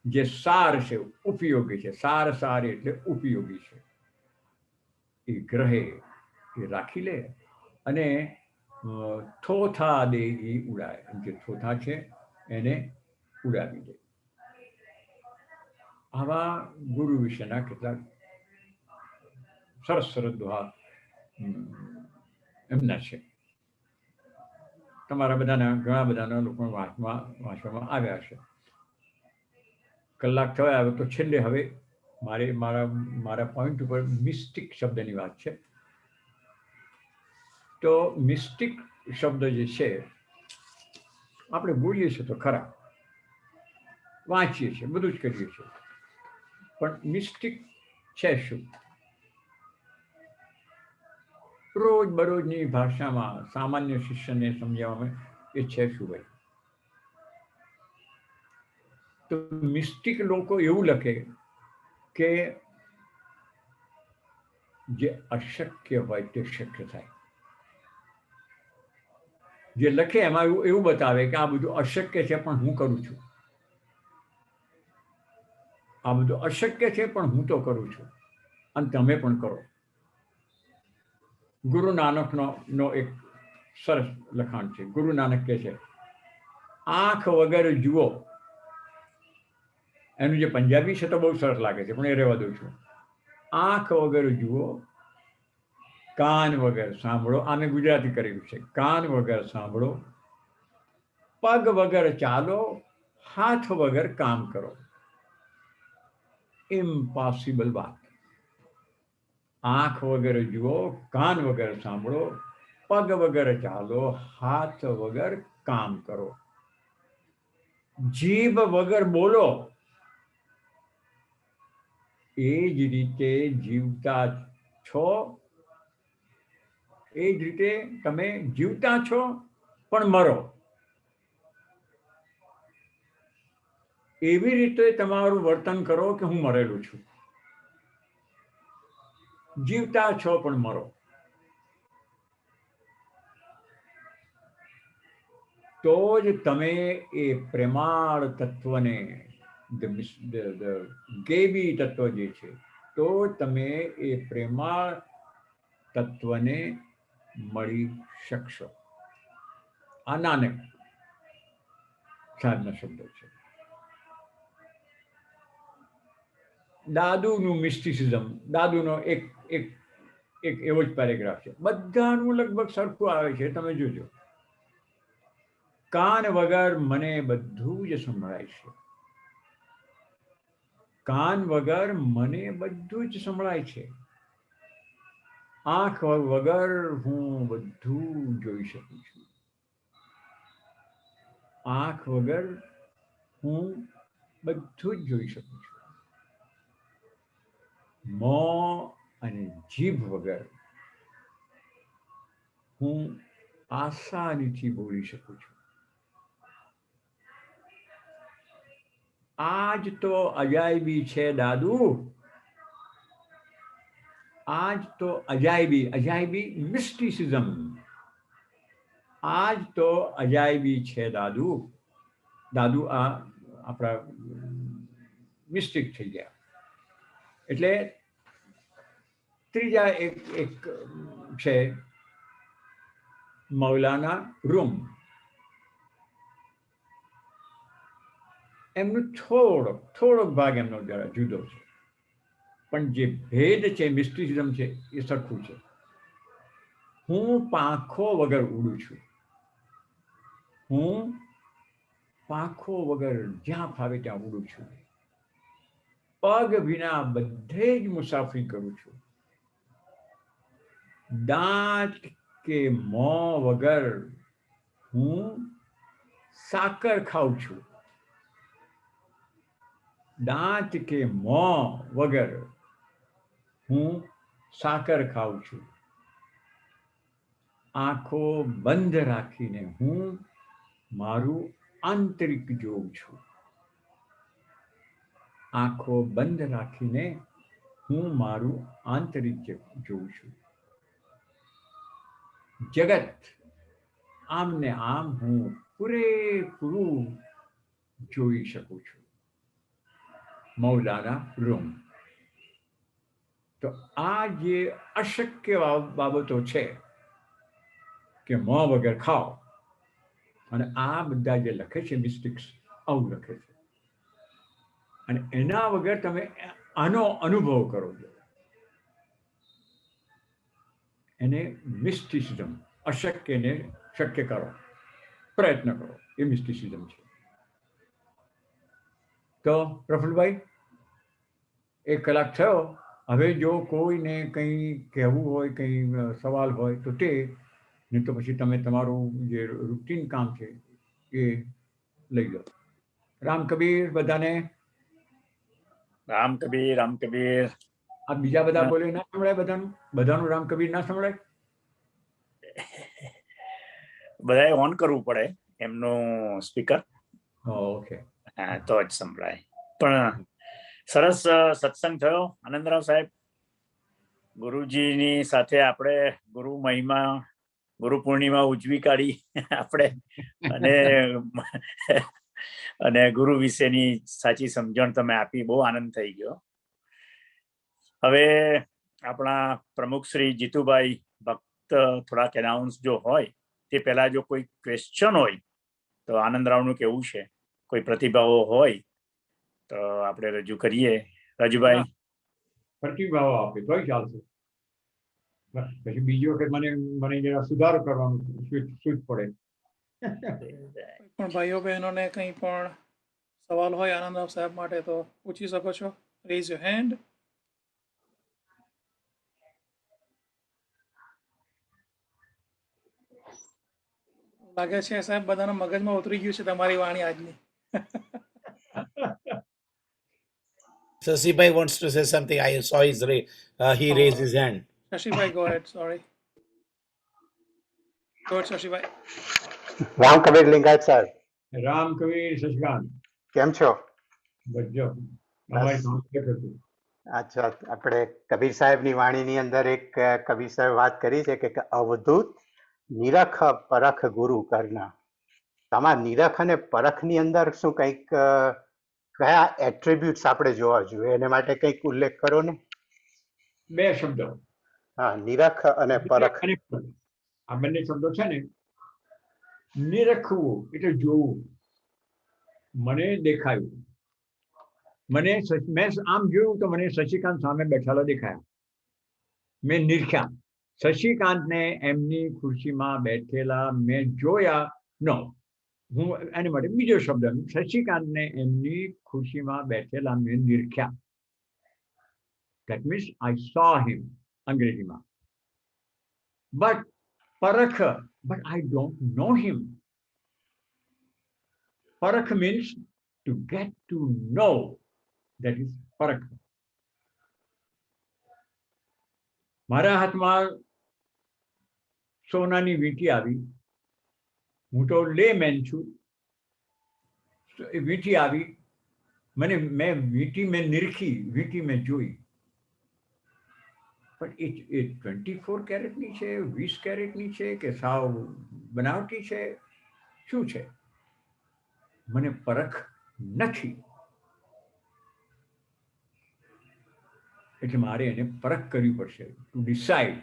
જે સાર છે ઉપયોગી છે, સાર સાર એટલે ઉપયોગી છે, એ ગ્રહે એ રાખી લે અને થોથા દે એ ઉડાય. જે થોથા છે એને ઉડાવી દે. આવા ગુરુ વિશેના કેટલાક સરસ સરસ દોહા એમના છે. તમારા બધાના ઘણા બધાના લોકો વાંચવામાં આવ્યા છે. કલાક થયા હવે તો છેલ્લે હવે મારા પોઈન્ટ ઉપર મિસ્ટિક શબ્દની વાત છે. તો મિસ્ટિક શબ્દ જે છે આપણે બોલીએ છીએ તો ખરા, વાંચીએ છીએ, બધું જ કરીએ છીએ, પણ મિસ્ટિક છે શું? રોજ બરોજની ભાષામાં સામાન્ય શિષ્યને સમજાવવામાં એ છે શું ભાઈ? તો મિસ્ટિક લોકો એવું લખે કે જે અશક્ય હોય તે શક્ય થાય. જે લખે એમાં એવું બતાવે કે આ બધું અશક્ય છે પણ હું કરું છું, આ બધું અશક્ય છે પણ હું તો કરું છું અને તમે પણ કરો. ગુરુ નાનકનો એક સરસ લખાણ છે. ગુરુ નાનક કહે છે આંખ વગર જુઓ. એનું જે પંજાબી છે તો બહુ સરસ લાગે છે પણ એ રહેવા દઉં છું. આંખ વગર જુઓ, કાન વગર સાંભળો. આને ગુજરાતી કરેલું છે. કાન વગર સાંભળો, પગ વગર ચાલો, હાથ વગર કામ કરો. ઇમ્પોસિબલ વાત. આંખ વગર જુઓ, કાન વગર સાંભળો, પગ વગર ચાલો, હાથ વગર કામ કરો, જીભ વગર બોલો. એ જ રીતે જીવતા છો, એ જ રીતે તમે જીવતા છો પણ મરો. એવી રીતે તમારું વર્તન કરો કે હું મરેલું છું. જીવતા છો પણ મરો. તો જ તમે એ પ્રેમાળ તત્વને, ગેબી તત્વ જે છે, તો તમે એ પ્રેમાળ તત્વને મળી શકશો. આ નાનક સાહેબના શબ્દો છે. દાદુનું મિસ્ટિસિઝમ, દાદુનો એક એવો જ પેરેગ્રાફ છે. બધાનું લગભગ સરખું આવે છે, તમે જોજો. કાન વગર મને બધું જ સંભળાય છે. કાન વગર મને બધું જ સંભળાય છે. આંખ વગર હું બધું જોઈ શકું છું. આંખ વગર હું બધું જ જોઈ શકું છું. મોં અને જીભ વગર હું આસાનીથી બોલી શકું છું. આજ તો અજાયબી છે દાદુ. આજ તો અજાયબી, અજાયબી મિસ્ટિસિઝમ. આજ તો અજાયબી છે દાદુ. દાદુ આ આપણા મિસ્ટિક થઈ ગયા. એટલે ત્રીજા એક છે મૌલાના રૂમ. એમનો થોડોક ભાગ એમનો જરા જુદો છે, પણ જે ભેદ છે, મિસ્ટિસિઝમ છે, એ સરખું છે. હું પાંખો વગર ઉડું છું. હું પાંખો વગર જ્યાં ફાવે ત્યાં ઉડું છું. પગ વિના બધે જ મુસાફરી કરું છું. દાંત કે મોં વગર હું સાકર ખાઉં છું. દાંત કે મોં વગર હું સાકર ખાઉં છું. આંખો બંધ રાખીને હું મારું આંતરિક જોઉં છું. આંખો બંધ રાખીને હું મારું આંતરિક જોઉં છું. જગત આમને આમ હું પૂરેપૂરું જોઈ શકું છું. મૌલાના રૂમ. તો આ જે અશક્ય બાબતો છે કે મોં વગર ખાઓ, અને આ બધા જે લખે છે મિસ્ટિક્સ આવું લખે છે, અને એના વગર તમે આનો અનુભવ કરો છો, એને મિસ્ટિસિઝમ, અશક્યને શક્ય કરો, પ્રયત્ન કરો, એ મિસ્ટિસિઝમ છે. તો પ્રફુલભાઈ, 1 કલાક થયો. હવે જો કોઈને કંઈ કહેવું હોય, કંઈ સવાલ હોય તો તે, નહીં તો પછી તમે તમારું જે રૂટીન કામ છે એ લઈ લો. રામ કબીર બધાને. રામ કબીર, રામ કબીર. આ બીજા બધા બોલે ના સંભળાય? બધાનું રામ કબીર ના સંભળાય? બધાએ ઓન કરવું પડે એમનું સ્પીકર. ઓકે, તો જ સંભળાય. પણ સરસ સત્સંગ થયો આનંદરાવ સાહેબ. ગુરુજીની સાથે આપણે ગુરુ મહિમા, ગુરુ પૂર્ણિમા ઉજવી કાઢી આપણે, અને ગુરુ વિશેની સાચી સમજણ તમે આપી. બહુ આનંદ થઈ ગયો. હવે આપણા પ્રમુખ શ્રી જીતુભાઈ ભક્ત થોડાક એનાઉન્સ જો હોય તે પહેલા જો કોઈ ક્વેશ્ચન હોય તો આનંદરાવનું કેવું છે, કોઈ પ્રતિભાવો હોય તો આપણે રજૂ કરીએ. રાજુભાઈ પ્રતિભાવો આપે તોય ચાલશે. પછી બીજી વખત મને જરા સુધારો કરવાનું સૂઝ પડે. પણ ભાઈઓ બહેનોને કંઈ પણ સવાલ હોય આનંદરાવ સાહેબ માટે તો પૂછી શકો છો. Rays your hand. લાગે છે સાહેબ બધાના મગજમાં ઉતરી ગયું છે તમારી વાણી આજની. Sasibhai wants to say something. I saw he raised his hand. Shashibhai, go ahead. Sorry. Go ahead, Shashibhai. Ram Kabir લિંગાયત સાહેબ. રામ કબીર શશકાંત, કેમ છો? ગજબ. અચ્છા, આપણે કબીર સાહેબની વાણીની અંદર એક કબીર સાહેબ વાત કરી છે કે અવધૂત નિરખ પરખ ગુરુ કરના. તમારા નિરખ અને પરખની અંદર શું કંઈક કયા એટ્રીબ્યુટ્સ આપણે જોવા જોઈએ, એને માટે કંઈક ઉલ્લેખ કરો ને. 2 શબ્દો. હા, નિરખ અને પરખ. આ બંને શબ્દો છે ને. નિરખવું એટલે જોવું. મને દેખાયું, મેં આમ જોયું તો મને શશિકાંત સામે બેઠેલો દેખાયા. મેં નિરખ્યા. શશિકાંતને એમની ખુરશીમાં બેઠેલા મેં જોયા. નો, હું એની માટે બીજો શબ્દ, શશિકાંતને એમની ખુરશીમાં બેઠેલા મેં નિરખ્યા. That means I saw him, અંગ્રેજીમાં. But Parakh, but I don't know him. Parakh means to get to know. That is પરખ. મારા હાથમાં સોનાની વીંટી આવી. હું તો લેમેન છું. વીંટી આવી, मैं वीटी में निरखी, वीटी में जोई. પણ એ 24 કેરેટની છે, 20 કેરેટની છે કે સાવ બનાવટી છે, શું છે? મને પરખ નથી. એટલે મારે એને પરખ કરવી પડશે, ટુ ડિસાઇડ.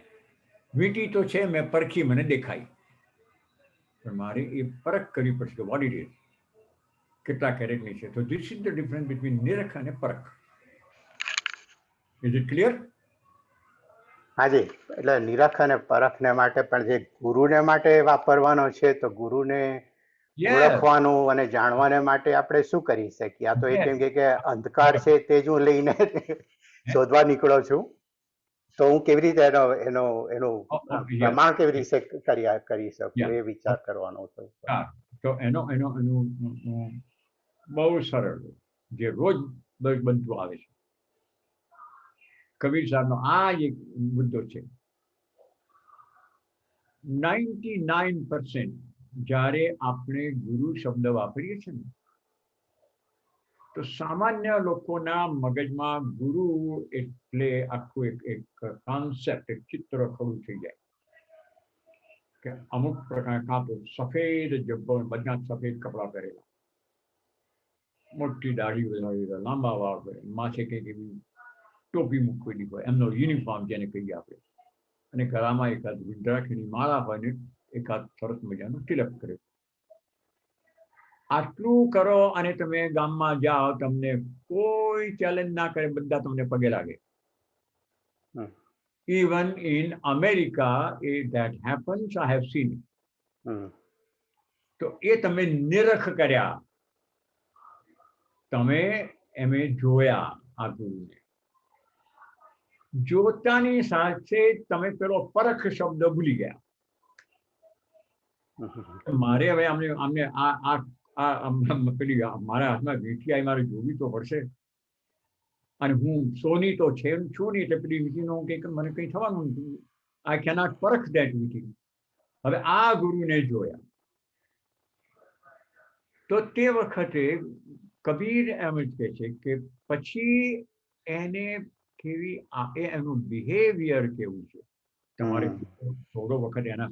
વીંટી તો છે, મેં પરખી, મને દેખાઈ, પણ મારે એ પરખ કરવી પડશે કે વોટ ઇટ ઇઝ, કેટલા કેરેટની છે. તો this is the difference between નિરખ અને પરખ. Is it clear? હાજી, એટલે નિરખ અને પરખને માટે પણ જે ગુરુને માટે વાપરવાનો છે, તો ગુરુને ઓળખવાનું અને જાણવાને માટે આપણે શું કરી શકીએ? આ તો એ કેમ કે અંધકાર છે તે જ હું લઈને શોધવા નીકળો છું, તો હું કેવી રીતે એનો પ્રમાણ કેવી રીતે કરી શકું, એ વિચાર કરવાનો હતો. તો એનો બહુ સરળ, જે રોજ બનતું આવે છે. કબીર સાહેબનો આ જ એક મુદ્દો છે. 99% જ્યારે આપણે ગુરુ શબ્દ વાપરીએ છીએ ને, તો સામાન્ય લોકોના મગજમાં ગુરુ એટલે આખું એક કોન્સેપ્ટ, એક ચિત્ર ખડું થઈ જાય કે અમુક પ્રકાર, કાં તો સફેદ જબ્બો, બધા સફેદ કપડાં પહેરેલા, મોટી દાઢી વધારેલા, લાંબા વાળ હોય, માથે કંઈક એવી ટોપી મૂકેલી હોય, એમનો યુનિફોર્મ જેને કહીએ આપણે, અને ગળામાં એકાદ રુદ્રાક્ષની માળા હોય ને એકાદ સરસ મજાનું તિલક કરે. આટલું કરો અને તમે ગામમાં જાઓ, તમને કોઈ ચેલેન્જ ના કરે, બધા તમને પગે લાગે. Even in America, that happens, I have seen it. તો એ તમે નિરખ કર્યા, તમે એમે જોયા આ ગુરુને. જોતાની સાથે તમે પેલો પરખ શબ્દ ભૂલી ગયા. મારે હવે અમને પેલી મારા હાથમાં વીંટી આવી, મારે જોવી તો પડશે, અને હું સોની તો છે છું નહીં, એટલે પેલી વીંટીનો કંઈક મને કંઈ થવાનું નથી. આઈ કેનોટ પરખ દેટ વીંટી. હવે આ ગુરુને જોયા, તો તે વખતે કબીર એમ જ કહે છે કે પછી એને કેવી એનું બિહેવિયર કેવું છે, તમારે થોડો વખત એના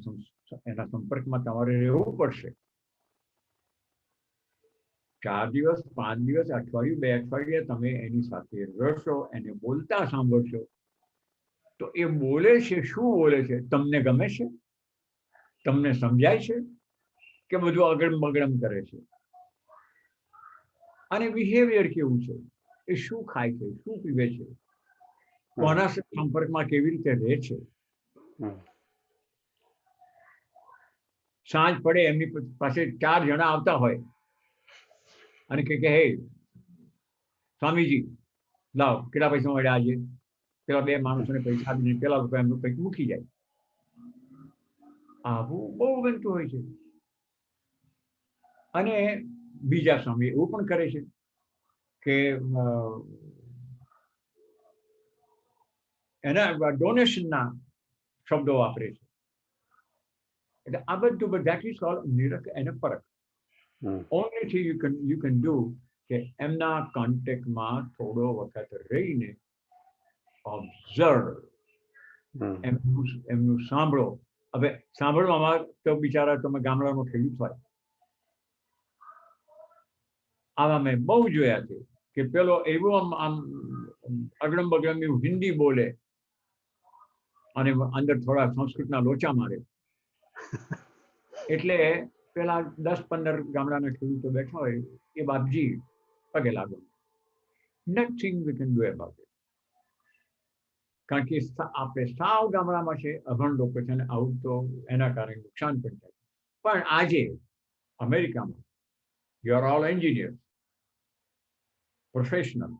સંપર્કમાં તમારે રહેવું પડશે. 4 દિવસ, 5 દિવસ, અઠવાડિયું, 2 અઠવાડિયા તમે એની સાથે રહેશો, એને બોલતા સાંભળશો, તો એ બોલે છે, શું બોલે છે, તમને ગમે છે, તમને સમજાય છે કે બધું અગડમ બગડમ કરે છે? અને બિહેવિયર કેવું છે, એ શું ખાય છે, શું પીવે છે, કોના સંપર્કમાં કેવી રીતે રહે છે. સાંજ પડે એમની પાસે 4 જણા આવતા હોય અને કે હે સ્વામીજી લાવ કેટલા પૈસા મળ્યા આજે, પેલા 2 માણસોને પૈસા આપીને પેલા લોકો એમનું કંઈક મૂકી જાય. આવું બહુ બનતું હોય છે. અને બીજા સ્વામી એવું પણ કરે છે કે એના ડોનેશનના શબ્દો વાપરે છે. એટલે આ બધું, that is called નિરખ અને પરખ. Only thing you can do કે એમના કોન્ટેક્ટમાં થોડો વખત રહીને ઓબ્ઝર્વ, એમનું સાંભળો. હવે સાંભળવામાં તો બિચારા તમે ગામડામાં ખેડૂત હોય, આવા મેં બહુ જોયા છે કે પેલો એવું આમ અગડમ બગડમ હિન્દી બોલે અને અંદર થોડા સંસ્કૃતના લોચા મારે, એટલે પેલા 10-15 ગામડાના ખેડૂતો બેઠા હોય, એ બાપજી પગે લાગો. Nothing we can do about it. કારણ કે આપણે સાવ ગામડામાં છે, અભણ લોકો છે, અને આવું તો એના કારણે નુકસાન પણ થાય. પણ આજે અમેરિકામાં you are all engineer, professional,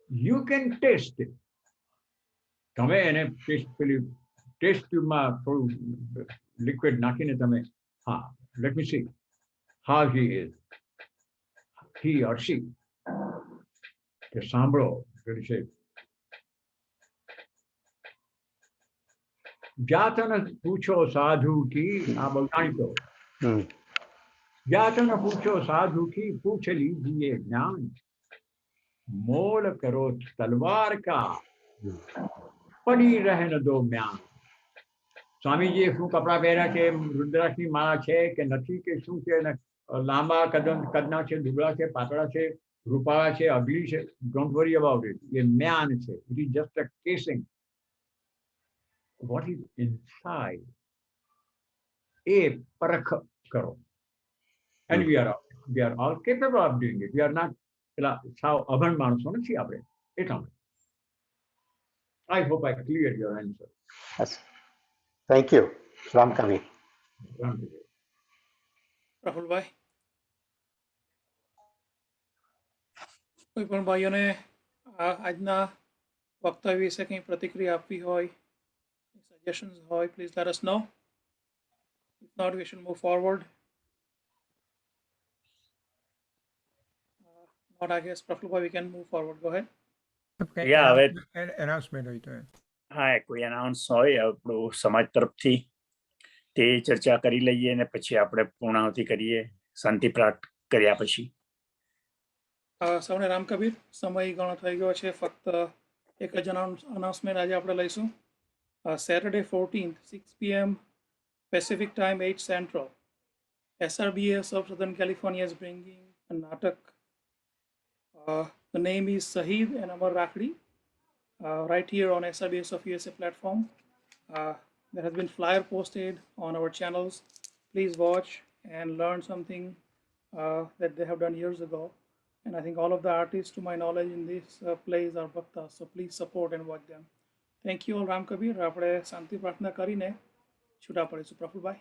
you can test it. તમે એને પેલી ટેસ્ટ ટ્યુબમાં થોડું લિક્વિડ નાખીને તમે હા let me C how he is he or she કે સાંભળો છે જાતન પૂછો સાધુ કી આ બહુ જાણીતો હમ જાતન પૂછો સાધુ કી પૂછ લીજીએ જ્ઞાન મોલ કરો તલવાર કા પડી રહે ન દો म्यान. સ્વામીજીએ શું કપડા પહેર્યા છે, રુદ્રાક્ષની માળા છે કે નથી કે શું છે, લાંબા કદના છે, દુબળા છે, પાતળા છે, રૂપાળા છે, અગલી છે, ડોન્ટ વરી અબાઉટ ઇટ. એ म्यान છે. It is just a casing. What is inside એ પરખ કરો. And we are all capable of doing it. We are not પેલા સાવ અભણ માણસો નથી આપણે એટલા માટે. I hope I clear your answer. Thank you Ram Kavi. રાહુલભાઈ, કોઈ પણ ભાઈઓને આજના વક્તવ્ય વિશે કંઈ પ્રતિક્રિયા આપવી હોય, સજેશન્સ હોય, please let us know. If not, we should move forward. Not, I guess, Prafulbhai, we can move forward. Go ahead. Yeah, હવે announcement હોય તો હા કોઈ અનાઉન્સ હોય આપણું સમાજ તરફથી તે ચર્ચા કરી લઈએ ને પછી આપણે પૂર્ણાહુતિ કરીએ શાંતિ પ્રાપ્ત કર્યા પછી. સૌને રામ કબીર, સમય ઘણો થઈ ગયો છે. ફક્ત એક જ અનાઉન્સમેન્ટ આજે આપણે લઈશું. Saturday 14th 6 p.m. Pacific time, 8 Central. SRBS of Southern California is bringing a natak. The name is Sahid and Amar Rakhdi. Right here on SRBS of USA platform. There has been flyer posted on our channels. Please watch and learn something that they have done years ago. And I think all of the artists, to my knowledge, in this plays are bhaktas. So please support and watch them. Thank you all, Ram Kabir. આપણે શાંતિ પ્રાર્થના કરીને છૂટા પડીશું. પ્રફુલભાઈ.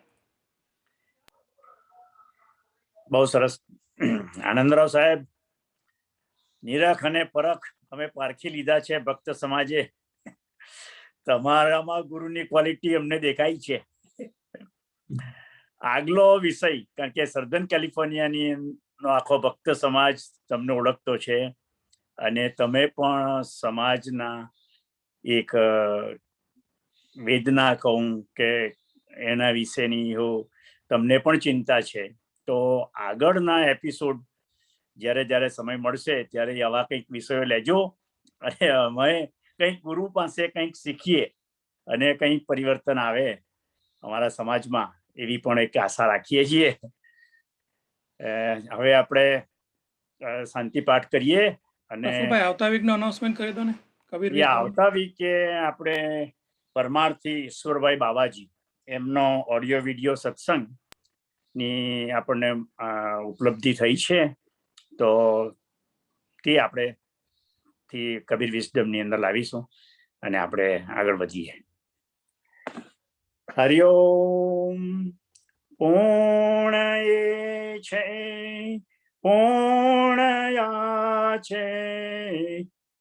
બહુ સરસ. આનંદરાવ સાહેબ, નિરખ અને પરખ અમે પારખી લીધા છે ભક્ત સમાજે. તમારામાં ગુરુની ક્વોલિટી અમને દેખાય છે. આગલો વિષય, કારણ કે સર્ધન કેલિફોર્નિયાની આખો ભક્ત સમાજ તમને ઓળખતો છે અને તમે પણ સમાજના એક વેદના કહું કે એના વિશેની તમને પણ ચિંતા છે. તો આગળના એપિસોડ જ્યારે સમય મળશે ત્યારે આવા કંઈક વિષયો લેજો અને અમે કંઈક ગુરુ પાસે કંઈક શીખીએ અને કંઈક પરિવર્તન આવે અમારા સમાજમાં એવી પણ એક આશા રાખીએ છીએ. હવે આપણે શાંતિ પાઠ કરીએ અને આવતા વીકનો અનાઉન્સમેન્ટ કરી દો ને કબીર. આવતા વીકે આપણે પરમાર્થી ઈશ્વરભાઈ બાવાજી એમનો ઓડિયો વિડીયો સત્સંગની આપણને ઉપલબ્ધિ થઈ છે. તો તે આપણે કબીર વિઝડમની અંદર લાવીશું અને આપણે આગળ વધીએ. હરિઓમ. પૂર્ણયે છે પૂર્ણયા છે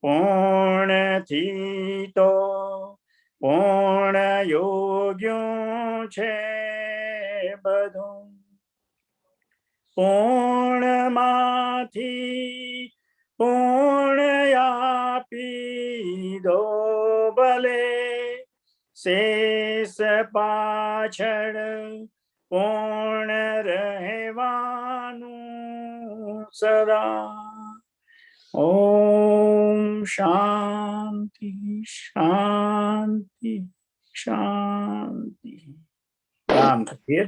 પૂર્ણથી તો પૂર્ણ યોગ્યો છે બધું. પૂર્ણમાંથી પૂર્ણ આપી દો ભલે શેષ પાછળ પૂર્ણ રહેવાનું સદા. ઓમ શાંતિ શાંતિ શાંતિ. રામ કબીર.